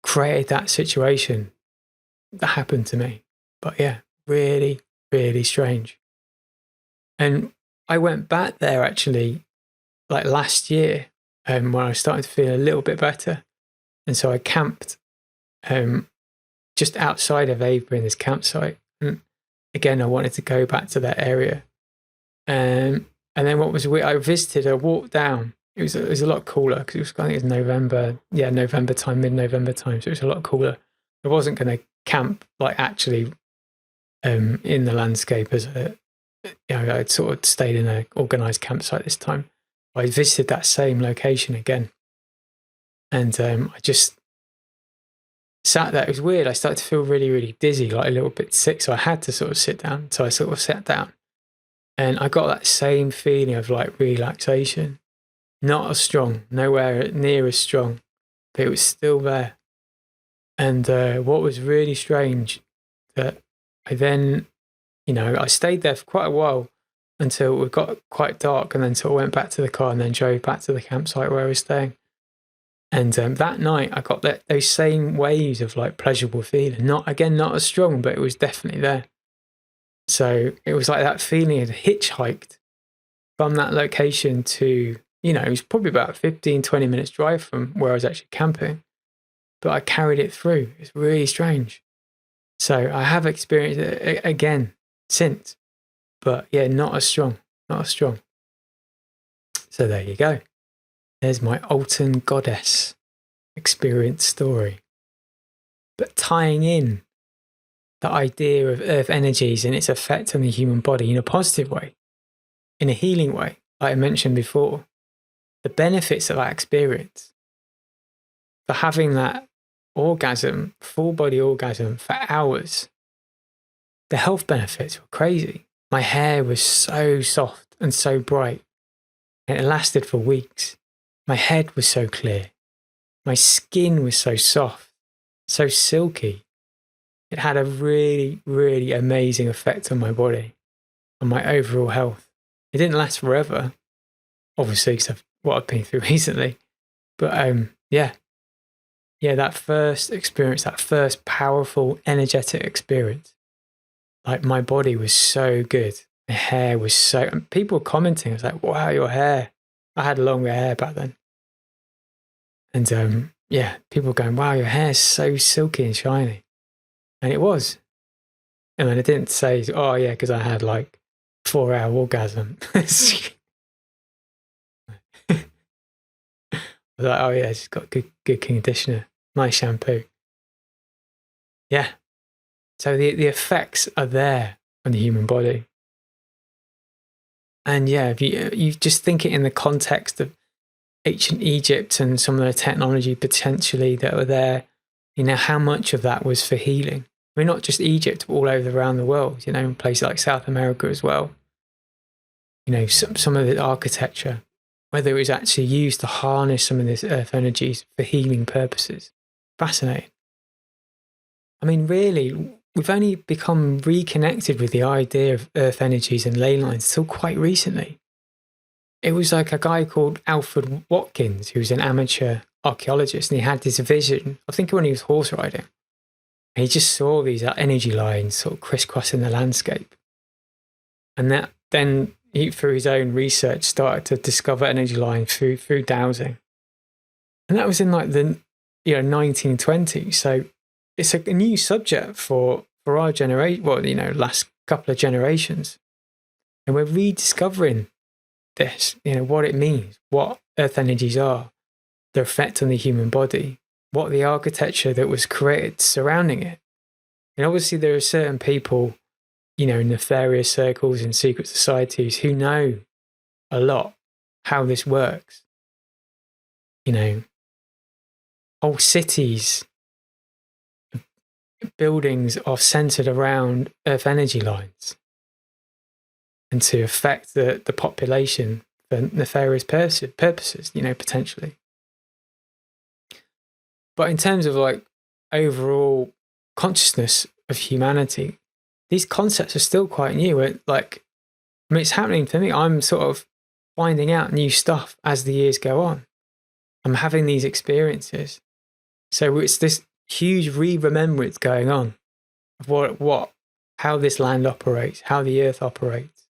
created that situation that happened to me. But yeah, really, really strange. And I went back there actually like last year when I was starting to feel a little bit better. And so I camped just outside of Avebury in this campsite. And again, I wanted to go back to that area. And then what was weird, I walked down. It was a lot cooler because I think it was November. Yeah, November time, mid-November time. So it was a lot cooler. I wasn't going to camp like actually in the landscape as I'd sort of stayed in an organised campsite this time. I visited that same location again. And I just sat there. It was weird. I started to feel really, really dizzy, like a little bit sick. So I had to sort of sit down. So I sort of sat down. And I got that same feeling of like relaxation. Not as strong, nowhere near as strong, but it was still there. And what was really strange, that I then, I stayed there for quite a while until it got quite dark, and then sort of went back to the car and then drove back to the campsite where I was staying. And that night I got those same waves of like pleasurable feeling. Not as strong, but it was definitely there. So it was like that feeling had hitchhiked from that location to, it was probably about 15, 20 minutes drive from where I was actually camping. But I carried it through. It's really strange. So I have experienced it again since. But yeah, not as strong. So there you go. There's my Alton Goddess experience story. But tying in the idea of earth energies and its effect on the human body in a positive way, in a healing way, like I mentioned before, the benefits of that experience, for having that orgasm, full body orgasm for hours, the health benefits were crazy. My hair was so soft and so bright, and it lasted for weeks. My head was so clear. My skin was so soft, so silky. It had a really, really amazing effect on my body, on my overall health. It didn't last forever, obviously, because of what I've been through recently. But yeah, that first experience, that first powerful, energetic experience, like my body was so good. My hair was so, and people were commenting. I was like, wow, your hair. I had longer hair back then. And yeah, people were going, wow, your hair's so silky and shiny. And it was. And then it didn't say, oh yeah, because I had like 4-hour orgasm. I was like, oh yeah, it's got good conditioner, nice shampoo. Yeah. So the effects are there on the human body. And yeah, if you just think it in the context of ancient Egypt and some of the technology potentially that were there, how much of that was for healing? I mean, not just Egypt, but all over around the world, in places like South America as well. Some of the architecture, whether it was actually used to harness some of this earth energies for healing purposes. Fascinating. I mean, really, we've only become reconnected with the idea of earth energies and ley lines until quite recently. It was like a guy called Alfred Watkins, who was an amateur archaeologist, and he had this vision, I think when he was horse riding. And he just saw these energy lines sort of crisscrossing the landscape. And that then, he, through his own research, started to discover energy lines through dowsing. And that was in like the 1920s. So it's a new subject for our generation, last couple of generations. And we're rediscovering this, what it means, what earth energies are, their effect on the human body, what the architecture that was created surrounding it. And obviously there are certain people, in nefarious circles and secret societies who know a lot how this works. Whole cities, buildings are centered around earth energy lines and to affect the population for nefarious purposes, potentially. But in terms of like overall consciousness of humanity, these concepts are still quite new. It's happening to me. I'm sort of finding out new stuff as the years go on. I'm having these experiences. So it's this huge re-remembrance going on of how this land operates, how the earth operates,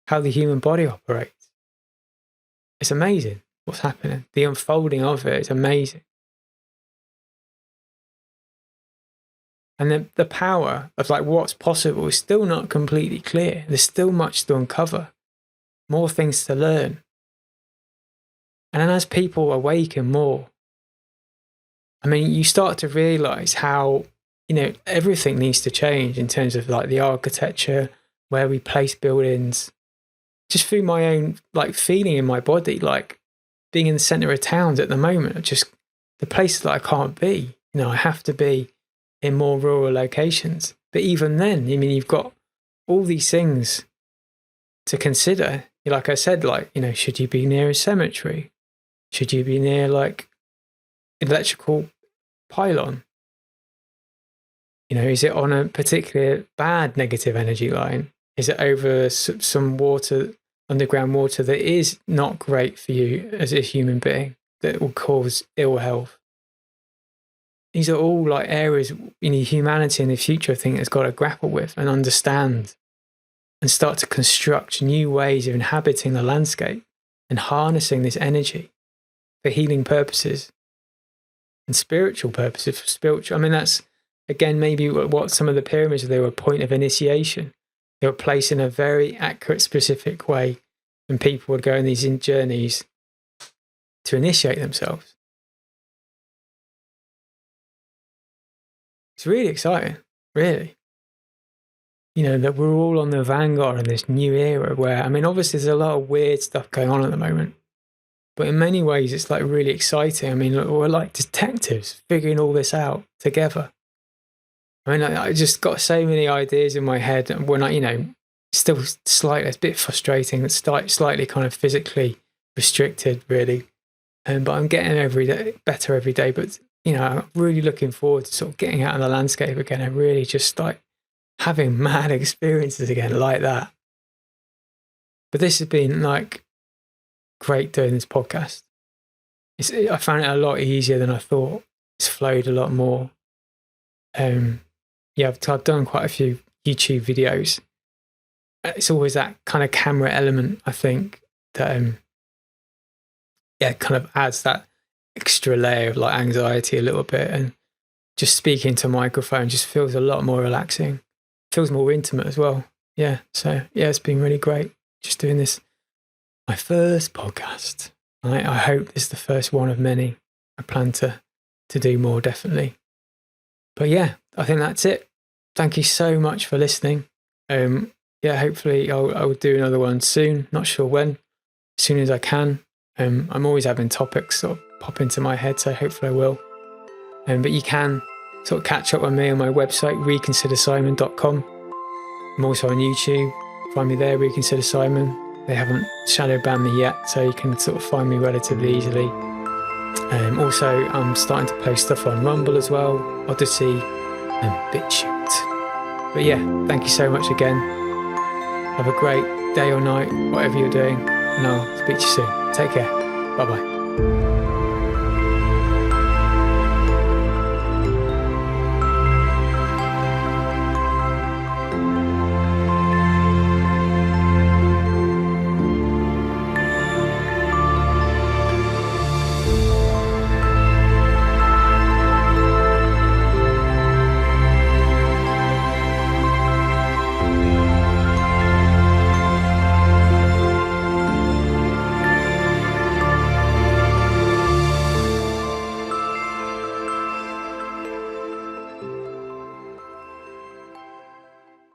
how the human body operates. It's amazing what's happening. The unfolding of it is amazing. And the power of like what's possible is still not completely clear. There's still much to uncover, more things to learn. And then as people awaken more, I mean, you start to realize how, everything needs to change in terms of like the architecture, where we place buildings, just through my own like feeling in my body, like being in the center of towns at the moment, just the places that I can't be, I have to be in more rural locations. But even then, I mean, you've got all these things to consider. Like I said, like, should you be near a cemetery? Should you be near like electrical pylon? Is it on a particular bad negative energy line? Is it over some water, underground water that is not great for you as a human being, that will cause ill health? These are all like areas humanity in the future, I think, has got to grapple with and understand and start to construct new ways of inhabiting the landscape and harnessing this energy for healing purposes and spiritual purposes. I mean, that's, again, maybe what some of the pyramids, they were a point of initiation. They were placed in a very accurate, specific way, and people would go on these journeys to initiate themselves. It's really exciting, really. That we're all on the vanguard in this new era where, I mean, obviously there's a lot of weird stuff going on at the moment, but in many ways it's like really exciting. I mean, we're like detectives figuring all this out together. I mean, I just got so many ideas in my head, and when still slightly, it's a bit frustrating, it's slightly kind of physically restricted, really. But I'm getting better every day. But I'm really looking forward to sort of getting out on the landscape again and really just like having mad experiences again like that. But this has been like great doing this podcast. I found it a lot easier than I thought. It's flowed a lot more. I've done quite a few YouTube videos. It's always that kind of camera element, I think, that kind of adds that extra layer of like anxiety a little bit, and just speaking to a microphone just feels a lot more relaxing. Feels more intimate as well. Yeah. So yeah, it's been really great just doing this. My first podcast. I hope this is the first one of many. I plan to do more, definitely. But yeah, I think that's it. Thank you so much for listening. Hopefully I'll do another one soon. Not sure when. As soon as I can. I'm always having topics sort of pop into my head, so hopefully I will. But you can sort of catch up with me on my website, reconsidersimon.com. I'm also on YouTube. Find me there, Reconsider Simon. They haven't shadow banned me yet, so you can sort of find me relatively easily. Also, I'm starting to post stuff on Rumble as well, Odyssey, and BitChute. But yeah, thank you so much again. Have a great day or night, whatever you're doing, and I'll speak to you soon. Take care. Bye-bye.